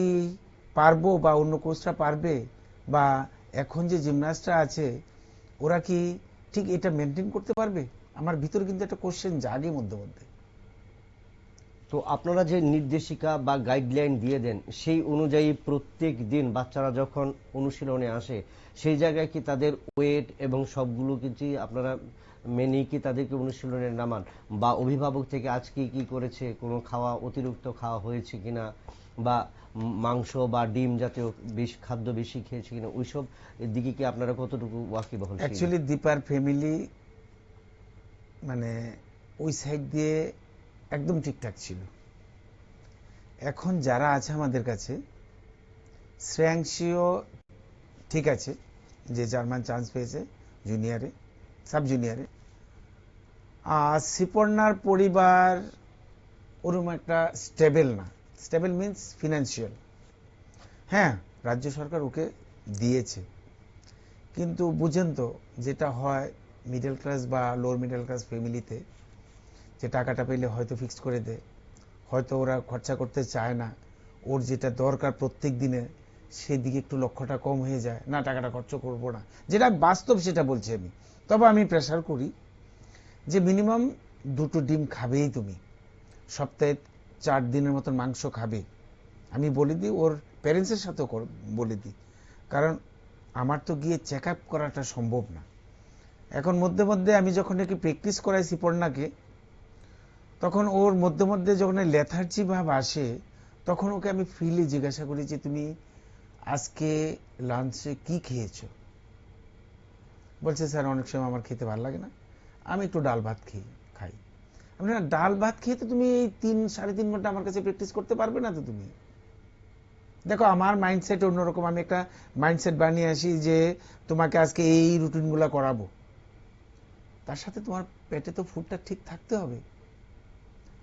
পারবো, বা অন্য কোচরা পারবে, বা এখন যে জিমন্যাস্টরা আছে ওরা কি ঠিক এটা মেনটেন করতে পারবে? আমার ভিতরে কিন্তু একটা কোশ্চেন জাগে মধ্যে মধ্যে। তো আপনারা যে নির্দেশিকা বা গাইডলাইন দিয়ে দেন সেই অনুযায়ী প্রত্যেক দিন বাচ্চারা যখন অনুশীলনে আসে সেই জায়গায় কি তাদের ওয়েট এবং সবগুলো কিছু আপনারা মেনে কি তাদেরকে অনুশীলনে নামান, বা অভিভাবক থেকে আজকে কি করেছে, কোনো খাওয়া অতিরিক্ত খাওয়া হয়েছে কিনা, বা মাংস বা ডিম জাতীয় খাদ্য বেশি খেয়েছে কিনা, ওইসব দিকে কি আপনারা কতটুকু ওয়াকিবহাল? অ্যাকচুয়ালি দীপার ফ্যামিলি মানে ওই সাইড দিয়ে একদম ঠিকঠাক ছিল। এখন যারা আছে আমাদের কাছে, শ্রেয়াংশীও ঠিক আছে, যে জার্মান চান্স পেয়েছে জুনিয়রে, সাব জুনিয়রে। সিপর্ণার পরিবার ওরকম একটা স্টেবল না, স্টেবল মিন্স ফিনান্সিয়াল। হ্যাঁ, রাজ্য সরকার ওকে দিয়েছে, কিন্তু বুঝেন তো যেটা হয় মিডল ক্লাস বা লোয়ার মিডল ক্লাস ফ্যামিলিতে, যে টাকাটা পেলে হয়তো ফিক্স করে দেয়, হয়তো ওরা খরচা করতে চায় না, ওর যেটা দরকার প্রত্যেক দিনে সেদিকে একটু লক্ষ্যটা কম হয়ে যায়, না টাকাটা খরচ করবো না, যেটা বাস্তব সেটা বলছি আমি। তবে আমি প্রেসার করি যে মিনিমাম 2টো ডিম খাবেই তুমি, সপ্তাহে 4 দিনের মতন মাংস খাবে। আমি বলে দিই, ওর প্যারেন্টসের সাথেও বলে দিই, কারণ আমার তো গিয়ে চেক আপ করাটা সম্ভব না। এখন মধ্যে মধ্যে আমি যখন একটু প্র্যাকটিস করাই সিপর্ণাকে, তখন ওর মধ্যে মধ্যে যখন লেথার্জি ভাব আসে, তখন ওকে আমি ফ্রিলি জিজ্ঞাসা করি যে তুমি আজকে লাঞ্চে কি খেয়েছো? বলছে, স্যার অনেক সময় আমার খেতে ভালো লাগে না, আমি একটু ডাল ভাত খাই। আমি না, ডাল ভাত খেয়ে তো তুমি এই 3-3.5 ঘন্টা আমার কাছে প্র্যাকটিস করতে পারবে না তো তুমি। দেখো আমার মাইন্ডসেট অন্যরকম, আমি একটা মাইন্ডসেট বানিয়ে আসি যে তোমাকে আজকে এই রুটিনগুলো করাবো, তার সাথে তোমার পেটে তো ফুডটা ঠিক থাকতে হবে।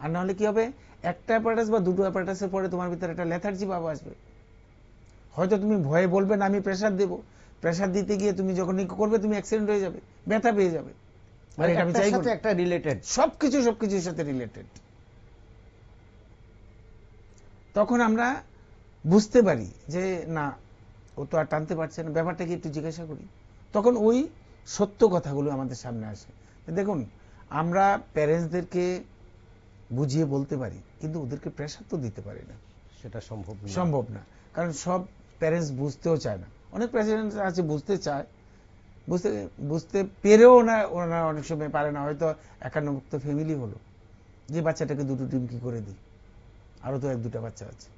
আর নাহলে কি হবে, একটা অ্যাপারেটাস বা 2টো অ্যাপারেটাসের পরে তোমার ভিতরে একটা লেথার্জি ভাব আসবে। হয়তো তুমি ভয়ে বলবে না আমি প্রেসার দেবো, প্রেসার দিতে গিয়ে তুমি যখন করবে তুমি অ্যাক্সিডেন্ট হয়ে যাবে, ব্যথা পেয়ে যাবে। মানে আমি চাই একটা রিলেটেড, সবকিছুর সাথে রিলেটেড। তখন আমরা বুঝতে পারি যে না, ও তো আর টানতে পারছে না, ব্যাপারটাকে একটু জিজ্ঞাসা করি, তখন ওই সত্য কথাগুলো আমাদের সামনে আসে। দেখুন, আমরা প্যারেন্টসদেরকে বুঝিয়ে বলতে পারি, কিন্তু ওদেরকে প্রেসার তো দিতে পারি না, সেটা সম্ভব না। কারণ সব প্যারেন্টস বুঝতেও চায় না, অনেক প্যারেন্টস আছে বুঝতে চায়, বুঝতে পেরেও না, ওরা অনেক সময় পারে না। হয়তো একান্নমুক্ত ফ্যামিলি হলো, যে বাচ্চাটাকে 2টো ডিম কি করে দিই, আরো তো 1-2টা বাচ্চা আছে,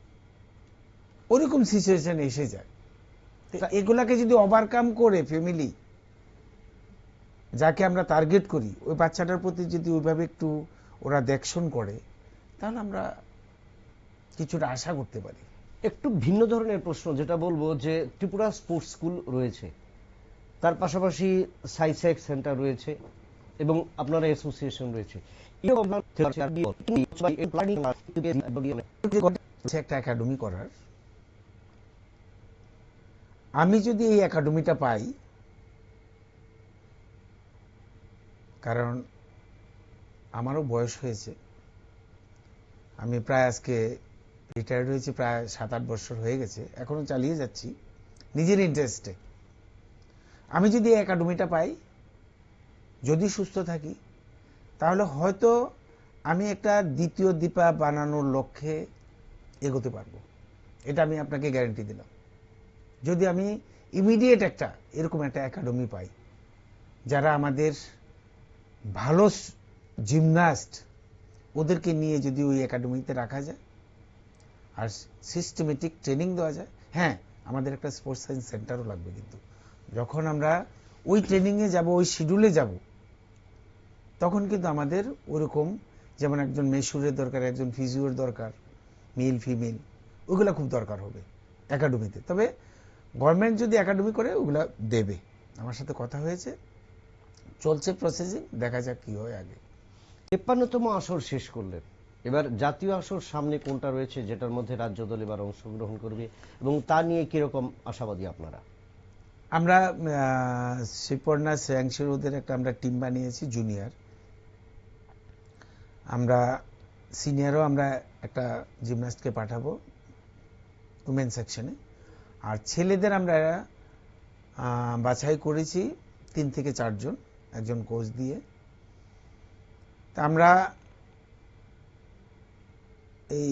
ওরকম সিচুয়েশন এসে যায়। এগুলাকে যদি ওভারকাম করে ফ্যামিলি, যাকে আমরা টার্গেট করি, ওই বাচ্চাটার প্রতি যদি ওইভাবে একটু ওরা দেখশন করে, তাহলে আমরা কিছুটা আশা করতে পারি। একটু ভিন্ন ধরনের প্রশ্ন যেটা বলবো, যে ত্রিপুরা স্পোর্টস স্কুল রয়েছে, তার পাশাপাশি সাইসেক সেন্টার রয়েছে, এবং আপনারা অ্যাসোসিয়েশন রয়েছে একটা একাডেমি করার, আমি যদি এই একাডেমিটা পাই, কারণ আমারও বয়স হয়েছে, আমি প্রায় আজকে রিটায়ার্ড হয়েছি, প্রায় 7-8 বছর হয়ে গেছে, এখনো চালিয়ে যাচ্ছি নিজের ইন্টারেস্টে। আমি যদি এই একাডেমিটা পাই, যদি সুস্থ থাকি, তাহলে হয়তো আমি একটা দ্বিতীয় দীপা বানানোর লক্ষ্যে এগোতে পারবো। এটা আমি আপনাকে গ্যারান্টি দিলাম। যদি আমি ইমিডিয়েট একটা এরকম একটা একাডেমি পাই, যারা আমাদের ভালো জিমনাস্ট, ওদেরকে নিয়ে যদি ওই একাডেমিতে রাখা যায় আর সিস্টেমেটিক ট্রেনিং দেওয়া যায়। হ্যাঁ, আমাদের একটা স্পোর্টস সায়েন্স সেন্টারও লাগবে, কিন্তু যখন আমরা ওই ট্রেনিংয়ে যাব, ওই শিডিউলে যাব, তখন কিন্তু আমাদের ওরকম, যেমন একজন মেশুরের দরকার, একজন ফিজিওর দরকার, মেল ফিমেল, ওগুলা খুব দরকার হবে একাডেমিতে। তবে গভর্নমেন্ট যদি একাডেমি করে, ওগুলা দেবে। আমার সাথে কথা হয়েছে, চলছে প্রসেসিং, দেখা যাক কি হয় আগে। 53তম আসর শেষ করলেন, এবার জাতীয় আসর সামনে কোনটা রয়েছে যেটার মধ্যে রাজ্য দল এবার অংশগ্রহণ করবে, এবং তা নিয়ে কিরকম আশাবাদী আপনারা? আমরা শ্রীপর্ণা শ্রেয়াংশীর ওদের একটা আমরা টিম বানিয়েছি জুনিয়র। আমরা সিনিয়রও আমরা একটা জিমন্যাস্টকে পাঠাবো উমেন সেকশনে। আর ছেলেদের আমরা বাছাই করেছি 3 থেকে 4 জন, একজন কোচ দিয়ে। তা আমরা এই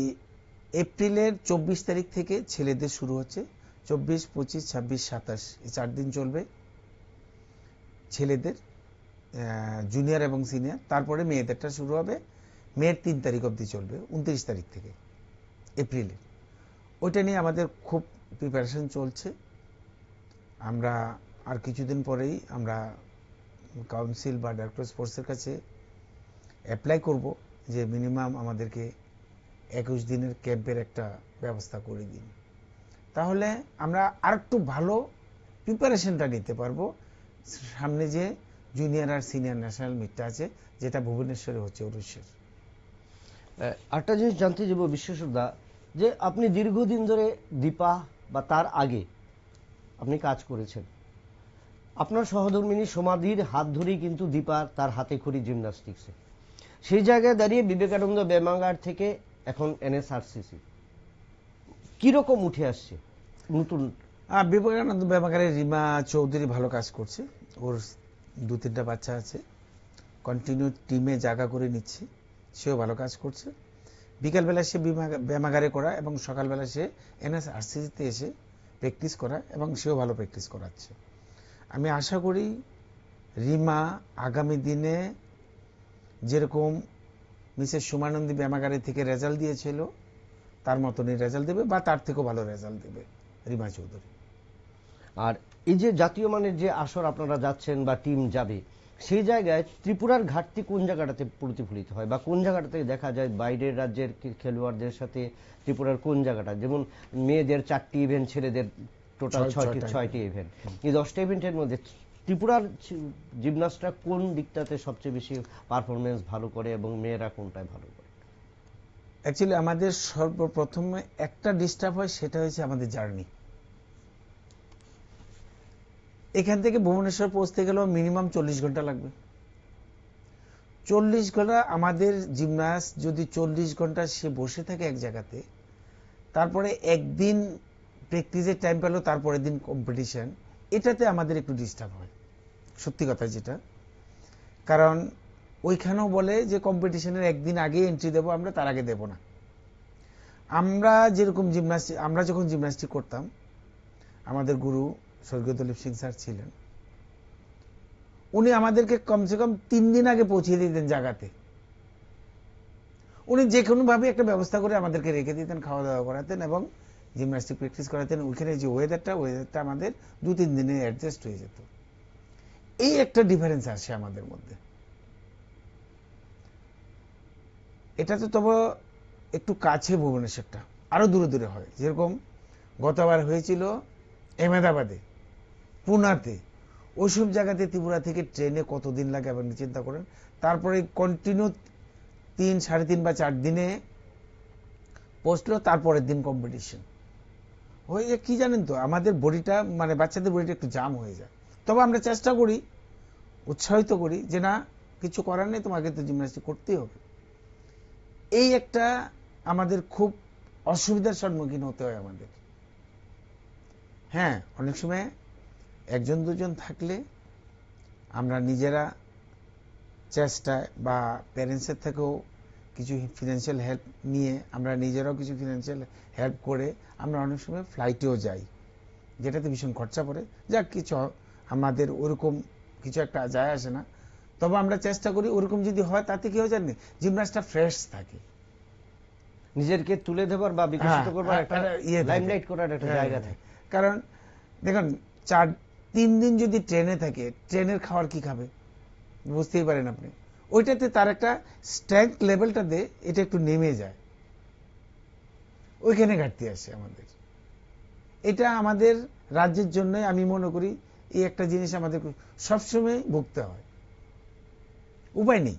এপ্রিলের 24 তারিখ থেকে ছেলেদের শুরু হচ্ছে, 24, 25, 26, 27 এই 4 দিন চলবে ছেলেদের জুনিয়র এবং সিনিয়র। তারপরে মেয়েদেরটা শুরু হবে মেয়ের 3 তারিখ অবধি চলবে, 29 তারিখ থেকে এপ্রিলে। ওইটা নিয়ে আমাদের খুব প্রিপারেশন চলছে। আমরা আর কিছুদিন পরেই আমরা কাউন্সিল বা ডাইরেক্টর স্পোর্টসের কাছে অ্যাপ্লাই করব যে মিনিমাম আমাদেরকে 21 দিনের ক্যাম্পের একটা ব্যবস্থা করে দিন। তাহলে আমরা আর একটু ভালো প্রিপারেশনটা নিতে পারবো সামনে যে জুনিয়র আর সিনিয়র ন্যাশনাল মিটটা আছে, যেটা ভুবনেশ্বরে হচ্ছে উড়িষ্যার। আরেকটা জিনিস জানতে যাব বিশ্বসদা, যে আপনি দীর্ঘদিন ধরে দীপা বা তার আগে আপনি কাজ করেছেন, আপনার সহধর্মিনী সমাধির হাত ধরেই কিন্তু দীপা তার হাতে খড়ি জিমন্যাস্টিক্সে, সেই জায়গায় দাঁড়িয়ে বিবেকানন্দ ব্যায়ামাগার থেকে এখন NSRCC কিরকম উঠে আসছে নতুন? বিবেকানন্দ ব্যায়ামাগারে রিমা চৌধুরী ভালো কাজ করছে, ওর 2-3টা বাচ্চা আছে, কন্টিনিউ টিমে জায়গা করে নিচ্ছে, সেও ভালো কাজ করছে। বিকালবেলা সে ব্যায়ামাগারে করা এবং সকালবেলা সে NSRCC-তে এসে প্র্যাকটিস করা, এবং সেও ভালো প্র্যাকটিস করাচ্ছে। আমি আশা করি রিমা আগামী দিনে যেরকম মিসেস সুমানন্দী ব্যায়ামাগারে থেকে রেজাল্ট দিয়েছিল তার মতনই রেজাল্ট দেবে, বা তার থেকেও ভালো রেজাল্ট দেবে রিমা চৌধুরী। আর এই যে জাতীয় মানের যে আসর আপনারা যাচ্ছেন বা টিম যাবে, সেই জায়গায় ত্রিপুরার ঘাটতি কোন জায়গাটাতে প্রতিফলিত হয়, বা কোন জায়গাটাতে দেখা যায় বাইরের রাজ্যের খেলোয়াড়দের সাথে ত্রিপুরার কোন জায়গাটা? যেমন মেয়েদের 4টি ইভেন্ট, ছেলেদের টোটাল 6টি ইভেন্ট, এই 10টা ইভেন্টের মধ্যে ত্রিপুরার জিমনাস্টরা কোন দিকটাতে সবচেয়ে বেশি পারফরমেন্স ভালো করে এবং মেয়েরা কোনটায় ভালো করে? অ্যাকচুয়ালি আমাদের সর্বপ্রথমে একটা ডিস্টার্ব হয়, সেটা হচ্ছে আমাদের জার্নি। এখান থেকে ভুবনেশ্বর পৌঁছতে গেলেও মিনিমাম 40 ঘন্টা লাগবে। 40 ঘন্টা আমাদের জিমনাস্ট যদি 40 ঘন্টা সে বসে থাকে এক জায়গাতে, তারপরে একদিন প্র্যাকটিসের টাইম পেল, তারপরের দিন কম্পিটিশন, এটাতে আমাদের একটু ডিস্টার্ব হয়, সত্যি কথা যেটা। কারণ ওইখানেও বলে যে কম্পিটিশনের একদিন আগে এন্ট্রি দেবো আমরা, তার আগে দেব না। আমরা যেরকম আমরা যখন জিমন্যাস্টিক করতাম, আমাদের গুরু স্বর্গীয় দলীপ সিং স্যার ছিলেন, উনি আমাদেরকে কমসে কম 3 দিন আগে পৌঁছে দিতেন জায়গাতে। উনি যে কোনো ভাবে একটা ব্যবস্থা করে আমাদেরকে রেখে দিতেন, খাওয়া দাওয়া করাতেন এবং জিমন্যাস্টিক প্র্যাকটিস করাতেন। ওইখানে যে ওয়েদারটা আমাদের 2-3 দিনে অ্যাডজাস্ট হয়ে যেত। এই একটা ডিফারেন্স আসে আমাদের মধ্যে। এটা তো তবে একটু কাছে ভুবনেশ্বরটা, আরো দূরে দূরে হয়। যেরকম গতবার হয়েছিল আহমেদাবাদে, পুনাতে, ওইসব জায়গাতে ত্রিপুরা থেকে ট্রেনে কতদিন লাগে আপনি চিন্তা করেন। তারপরে কন্টিনিউ 3, 3.5 বা 4 দিনে পৌঁছলো, তারপরের দিন কম্পিটিশন হয়ে যায়। কি জানেন তো, আমাদের বডিটা মানে বাচ্চাদের বডিটা একটু জাম হয়ে যায়। তবে আমরা চেষ্টা করি, উৎসাহিত করি যে না, কিছু করার নেই, তোমাকে তো জিমন্যাস্টিক করতেই হবে। এই একটা আমাদের খুব অসুবিধার সম্মুখীন হতে হয় আমাদের। হ্যাঁ, অনেক সময় 1-2 জন থাকলে আমরা নিজেরা চেষ্টায় বা প্যারেন্টসের থেকেও কিছু ফিনান্সিয়াল হেল্প নিয়ে আমরা নিজেরাও কিছু ফিনান্সিয়াল হেল্প করে আমরা অনেক সময় ফ্লাইটেও যাই, যেটাতে ভীষণ খরচা পড়ে। যাক, কিছু আমাদের ওরকম কিছু একটা যায় আসে না। তবে আমরা চেষ্টা করি ওরকম যদি হয়, তাতে কি হয় জানেন, জিমনাস্টটা ফ্রেশ থাকে, নিজেদেরকে তুলে দেবার বা বিকশিত করবার একটা লাইমলাইট করার একটা জায়গা থাকে। কারণ দেখুন, 3 দিন যদি ট্রেনে থাকে, ট্রেনের খাবার কি খাবে বুঝতেই পারেন আপনি। ওইটাতে তার একটা স্ট্রেংথ লেভেলটাতে এটা একটু নেমে যায়, ওইখানে ঘাটতি আসে আমাদের। এটা আমাদের রাজ্যের জন্য আমি মনে করি এই একটা জিনিস আমাদের সবসময় ভুগতে হয়, উপায় নেই।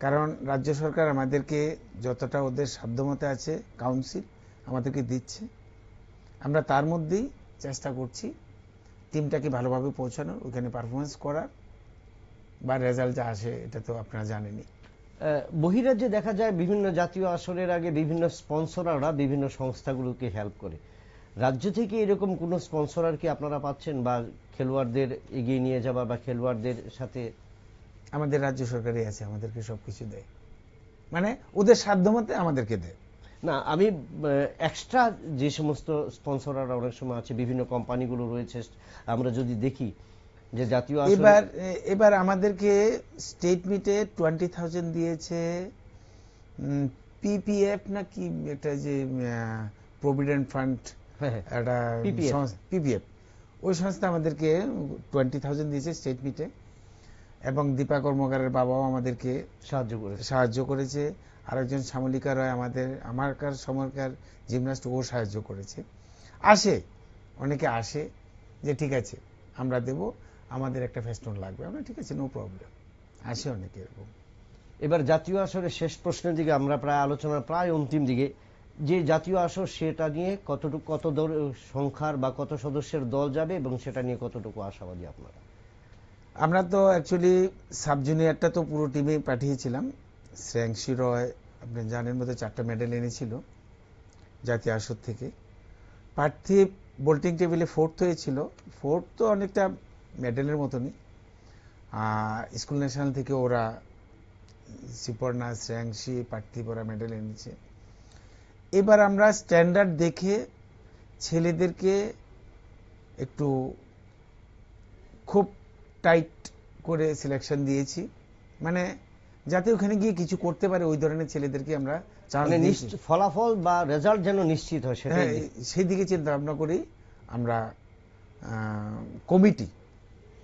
কারণ রাজ্য সরকার আমাদেরকে যতটা ওদের সাধ্যমতে আছে, কাউন্সিল আমাদেরকে দিচ্ছে, আমরা তার মধ্যেই চেষ্টা করছি টিমটাকে ভালোভাবে পৌঁছানোর, ওখানে পারফরমেন্স করার, বা রেজাল্ট যা আসে এটা তো আপনারা জানেনই। বহিরাজ্যে দেখা যায় বিভিন্ন জাতীয় আসরের আগে বিভিন্ন স্পন্সরাররা বিভিন্ন সংস্থাগুলোকে হেল্প করে। রাজ্য থেকে এরকম কোনো স্পন্সরার কি আপনারা পাচ্ছেন, বা খেলোয়াড়দের এগিয়ে নিয়ে যাবার বা খেলোয়াড়দের সাথে? আমাদের রাজ্য সরকারই আছে, আমাদেরকে সবকিছু দেয়, মানে ওদের সাধ্যমতে আমাদেরকে দেয়। না, আমি এক্সট্রা যে সমস্ত স্পন্সরাররা অনেক সময় আছে, বিভিন্ন কোম্পানিগুলো রয়েছে, আমরা যদি দেখি যে জাতীয় এবার আমাদেরকে স্টেট মিটে 20,000 দিয়েছে পিপিএফ না কি, এটা যে প্রভিডেন্ট ফান্ড, একটা পিপিএফ, ওই সংস্থা আমাদেরকে 20,000 দিয়েছে স্টেট মিটে। এবং দীপা কর্মকারের বাবাও আমাদেরকে সাহায্য করেছে। আরেকজন শ্যামলিকা রয় আমারকার সময়কার জিমন্যাস্ট, ও সাহায্য করেছে। আসে, অনেকে আসে যে ঠিক আছে আমরা দেব, আমাদের একটা ফেস্টুন লাগবে, আমরা ঠিক আছে, নো প্রবলেম, আসে অনেকে এরকম। এবার জাতীয় আসরের শেষ প্রশ্নের দিকে, আমরা প্রায় আলোচনার প্রায় অন্তিম দিকে। যে জাতীয় আসর, সেটা নিয়ে কত সংখ্যার বা কত সদস্যের দল যাবে এবং সেটা নিয়ে কতটুকু আশাবাদী আপনারা? আমরা তো অ্যাকচুয়ালি সাব জুনিয়রটা তো পুরো টিমে পাঠিয়েছিলাম। শ্রেয়াংশী রয় আপনি জানেন মতো 4টা মেডেল এনেছিল জাতীয় আসর থেকে। পার্থিব বোল্টিং টেবিলে 4th হয়েছিল। 4th তো অনেকটা মেডেলের মতনই। স্কুল ন্যাশনাল থেকে ওরা সিপর্ণা, শ্রেয়াংশী, পার্থিব ওরা মেডেল এনেছে। এবার আমরা স্ট্যান্ডার্ড দেখে ছেলেদেরকে একটু খুব টাইট করে সিলেকশন দিয়েছি, মানে যাতে ওখানে গিয়ে কিছু করতে পারে ওই ধরনের ছেলেদেরকে আমরা ফলাফল বা রেজাল্ট যেন নিশ্চিত হয়, সেই দিকে চিন্তা ভাবনা করি আমরা। কমিটি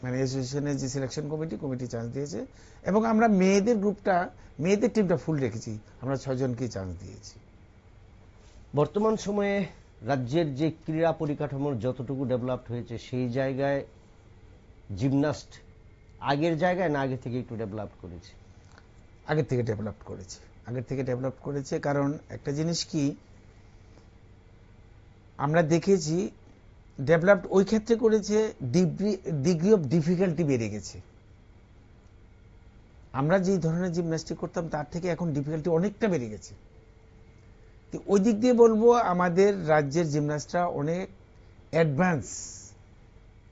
মানে অ্যাসোসিয়েশনের যে সিলেকশন কমিটি চান্স দিয়েছে, এবং আমরা মেয়েদের টিমটা ফুল রেখেছি, আমরা 6 জনকেই চান্স দিয়েছি। বর্তমান সময়ে রাজ্যের যে ক্রীড়া পরিকাঠামোর যতটুকু ডেভেলপড হয়েছে, সেই জায়গায় জিমন্যাস্ট আগের জায়গায় না আগে থেকে একটু ডেভেলপ করেছে? আগের থেকে ডেভেলপ করেছে। কারণ একটা জিনিস কি আমরা দেখেছি, ডেভেলপড ওই ক্ষেত্রে করেছে, ডিগ্রি অফ ডিফিকাল্টি বেড়ে গেছে। আমরা যে ধরনের জিমন্যাস্টিক করতাম তার থেকে এখন ডিফিকাল্টি অনেকটা বেড়ে গেছে। ওই দিক দিয়ে বলবো আমাদের রাজ্যের জিমন্যাস্টরা অনেক অ্যাডভান্স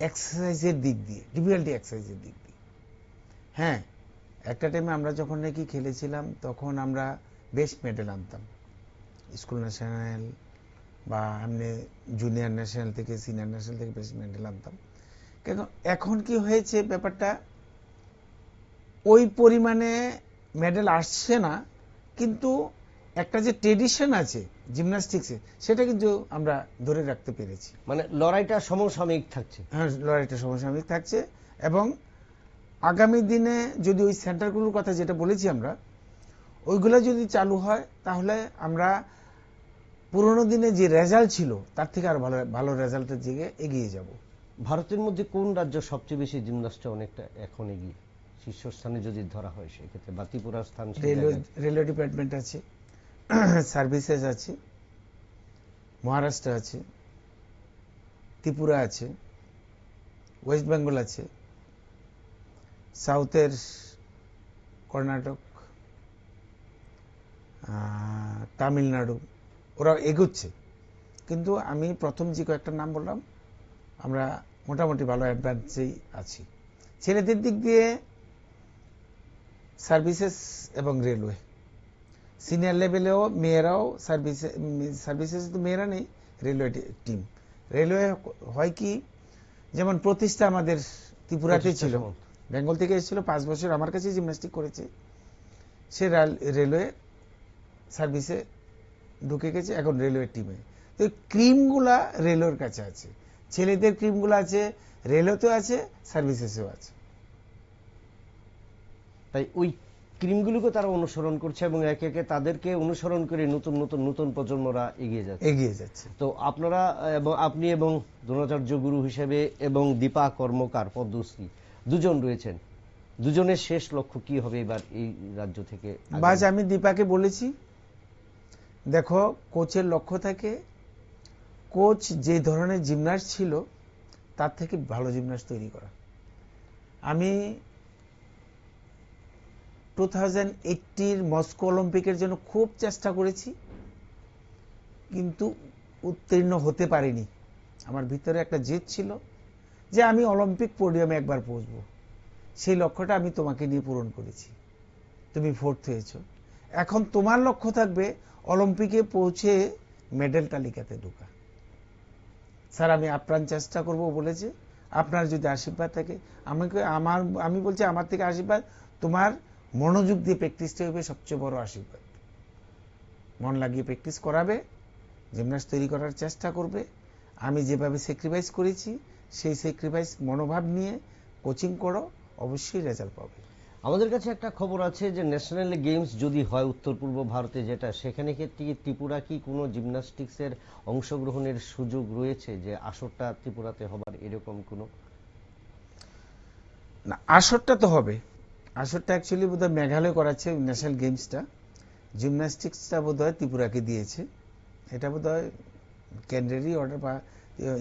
এক্সারসাইজের দিক দিয়ে, ডিফিকাল্টি এক্সারসাইজের দিক দিয়ে। হ্যাঁ, একটা টাইমে আমরা যখন নাকি খেলেছিলাম তখন আমরা বেস্ট মেডেল আনতাম, স্কুল ন্যাশনাল বা এমনি জুনিয়র ন্যাশনাল থেকে, সিনিয়র ন্যাশনাল থেকে বেস্ট মেডেল আনতাম। কেন এখন কি হয়েছে, ব্যাপারটা ওই পরিমাণে মেডেল আসছে না, কিন্তু একটা যে ট্রেডিশন আছে জিমন্যাস্টিক্সে, সেটা কিন্তু আমরা ধরে রাখতে পেরেছি। মানে লড়াইটা সমসাময়িক থাকছে। হ্যাঁ, লড়াইটা সমসাময়িক থাকছে। এবং আগামী দিনে যদি ওই সেন্টারগুলোর কথা যেটা বলেছি আমরা, ওইগুলো যদি চালু হয়, তাহলে আমরা পুরোনো দিনে যে রেজাল্ট ছিল তার থেকে আরো ভালো রেজাল্টের দিকে এগিয়ে যাব। ভারতের মধ্যে কোন রাজ্য সবচেয়ে বেশি জিমন্যাস্টে অনেকটা এখন এগিয়ে শীর্ষস্থানে যদি ধরা হয় সেক্ষেত্রে, বা ত্রিপুরার স্থান সেই জায়গায়? রেলওয়ে ডিপার্টমেন্ট আছে, সার্ভিসেস আছে, মহারাষ্ট্র আছে, ত্রিপুরা আছে, ওয়েস্ট বেঙ্গল আছে, সাউথের কর্ণাটক, তামিলনাড়ু, ওরা এগোচ্ছে। কিন্তু আমি প্রথম যে কয়েকটা নাম বললাম, আমরা মোটামুটি ভালো অ্যাডভান্সেই আছি। ছেলেদের দিক দিয়ে সার্ভিসেস এবং রেলওয়ে, সিনিয়র লেভেলেও মেয়েরাও সার্ভিসেস তো মেয়েরা নেই, রেলওয়ে টিম। রেলওয়ে হয় কি, যেমন প্রতিষ্ঠা আমাদের ত্রিপুরাতে ছিল, বেঙ্গল থেকে এসেছিল, 5 বছর আমার কাছে জিমন্যাস্টিক করেছে, সে রেলওয়ে সার্ভিসে ঢুকে গেছে, এখন রেলওয়ে টিমে। তো ক্রিমগুলা রেলওয়ের কাছে আছে, ছেলেদের ক্রিমগুলো আছে, রেলওয়েতেও আছে, সার্ভিসেসেও আছে। তাই ওই ক্রিমগুলোকে তারা অনুসরণ করছে এবং একে একে তাদেরকে অনুসরণ করে নতুন নতুন নতুন প্রজন্মরা এগিয়ে যাচ্ছে। তো আপনারা এবং আপনি এবং দ্রোণাচার্য গুরু হিসেবে এবং দীপা কর্মকার পদ্মশ্রী দুজন রয়েছেন, দুজনের শেষ লক্ষ্য কি হবে এবার এই রাজ্য থেকে? বাস আমি দীপাকে বলেছি, দেখো কোচের লক্ষ্য থাকে কোচ যে ধরনের জিমনাস্ট ছিল তার থেকে ভালো জিমনাস্ট তৈরি করা। আমি 2080 মস্কো অলিম্পিকের জন্য খুব চেষ্টা করেছি, কিন্তু উত্তীর্ণ হতে পারিনি। আমার ভিতরে একটা জেদ ছিল যে আমি অলিম্পিক পোডিয়ামে একবার পৌঁছবো, সেই লক্ষ্যটা আমি তোমাকে নিয়ে পূরণ করেছি, তুমি 4th হয়েছো। এখন তোমার লক্ষ্য থাকবে অলিম্পিকে পৌঁছে মেডেল তালিকাতে ঢোকা। স্যার আমি আপ্রাণ চেষ্টা করব বলেছে, আপনার যদি আশীর্বাদ থাকে আমি বলছি আমার থেকে আশীর্বাদ, তোমার মনোযোগ দিয়ে প্র্যাকটিসটা হবে সবচেয়ে বড় আশীর্বাদ। মন লাগিয়ে প্র্যাকটিস করাবে, জিমনাস্ট তৈরি করার চেষ্টা করবে। আমি যেভাবে স্যাক্রিফাইস করেছি সেই স্যাক্রিফাইস মনোভাব নিয়ে কোচিং করো, অবশ্যই রেজাল্ট পাবে। আমাদের কাছে একটা খবর আছে যে ন্যাশনাল গেমস যদি হয় উত্তর পূর্ব ভারতে, যেটা সেখানে ক্ষেত্রে ত্রিপুরা কি কোনো জিমন্যাস্টিক্সের অংশগ্রহণের সুযোগ রয়েছে, যে আসরটা ত্রিপুরাতে হবার এরকম কোনো? না, আসরটা তো হবে। আসরটা অ্যাকচুয়ালি বোধহয় মেঘালয় করাচ্ছে ন্যাশনাল গেমসটা, জিমন্যাস্টিক্সটা বোধহয় ত্রিপুরাকে দিয়েছে। এটা বোধহয় কেন্দ্রেরই অর্ডার বা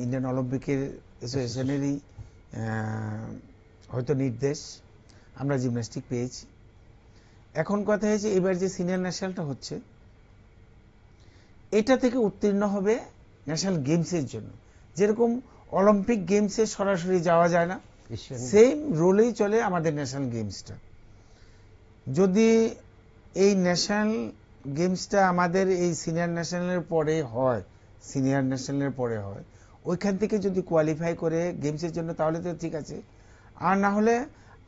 ইন্ডিয়ান অলিম্পিকের অ্যাসোসিয়েশনেরই হয়তো নির্দেশ, আমরা জিমন্যাস্টিক পেয়েছি। এখন কথা হয়েছে এবার যে সিনিয়র ন্যাশনালটা হচ্ছে, এটা থেকে উত্তীর্ণ হবে ন্যাশনাল গেমসের জন্য। যেরকম অলিম্পিক গেমসে সরাসরি যাওয়া যায় না, সেম রোলেই চলে আমাদের ন্যাশনাল গেমসটা। যদি এই ন্যাশনাল গেমসটা আমাদের এই সিনিয়র ন্যাশনালের পরে হয়, ওইখান থেকে যদি কোয়ালিফাই করে গেমসের জন্য তাহলে তো ঠিক আছে। আর না হলে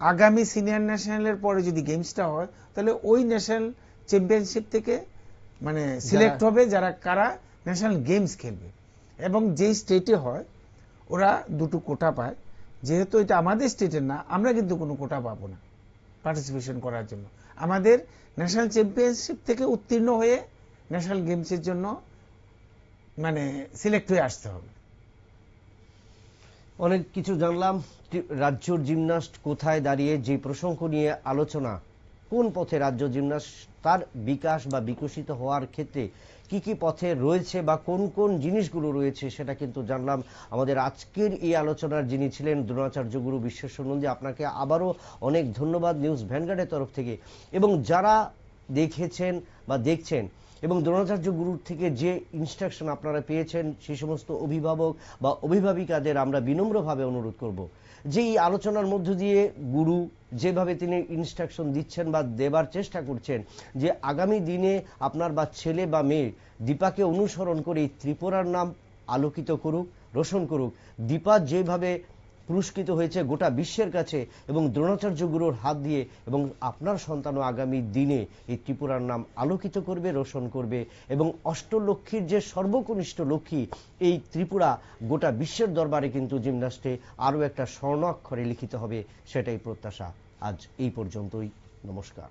আগামী সিনিয়র ন্যাশনালের পরে যদি গেমসটা হয়, তাহলে ওই ন্যাশনাল চ্যাম্পিয়নশিপ থেকে মানে সিলেক্ট হবে যারা কারা ন্যাশনাল গেমস খেলবে। এবং যেই স্টেটে হয় ওরা দুটো কোটা পায়। যেহেতু এটা আমাদের স্টেটের না, আমরা কিন্তু কোনো কোটা পাবো না পার্টিসিপেশন করার জন্য। আমাদের ন্যাশনাল চ্যাম্পিয়নশিপ থেকে উত্তীর্ণ হয়ে ন্যাশনাল গেমসের জন্য মানে সিলেক্ট হয়ে আসতে হবে। অনেক কিছু জানলাম। রাজ্যর জিমন্যাস্ট কোথায় দাঁড়িয়ে, যে প্রসঙ্গ নিয়ে আলোচনা, কোন পথে রাজ্য জিমন্যাস্ট তার বিকাশ বা বিকশিত হওয়ার ক্ষেত্রে কি কি পথে রয়েছে বা কোন কোন জিনিসগুলো রয়েছে, সেটা কিন্তু জানলাম। আমাদের আজকের এই আলোচনার যিনি ছিলেন দ্রোণাচার্য গুরু বিশ্বেশ্বর নন্দী, আপনাকে আবারও অনেক ধন্যবাদ নিউজ ভ্যানগার্ডের তরফ থেকে। এবং যারা দেখেছেন বা দেখছেন এবং দ্রোণাচার্য গুরুর থেকে যে ইনস্ট্রাকশন আপনারা পেয়েছেন, সেই সমস্ত অভিভাবক বা অভিভাবিকাদের আমরা বিনম্রভাবে অনুরোধ করব যে এই আলোচনার মধ্য দিয়ে গুরু যেভাবে তিনি ইনস্ট্রাকশন দিচ্ছেন বা দেবার চেষ্টা করছেন, যে আগামী দিনে আপনার বা ছেলে বা মেয়ে দীপাকে অনুসরণ করে ত্রিপুরার নাম আলোকিত করুক, রোশন করুক। দীপা যেভাবে পুরস্কৃত হয়েছে গোটা বিশ্বের কাছে এবং দ্রোণাচার্য গুরুর হাত দিয়ে, এবং আপনার সন্তানও আগামী দিনে এই ত্রিপুরার নাম আলোকিত করবে, রোশন করবে। এবং অষ্টলক্ষ্মীর যে সর্বকনিষ্ঠ লক্ষ্মী এই ত্রিপুরা, গোটা বিশ্বের দরবারে কিন্তু জিমন্যাস্টে আরও একটা স্বর্ণাক্ষরে লিখিত হবে, সেটাই প্রত্যাশা। আজ এই পর্যন্তই, নমস্কার।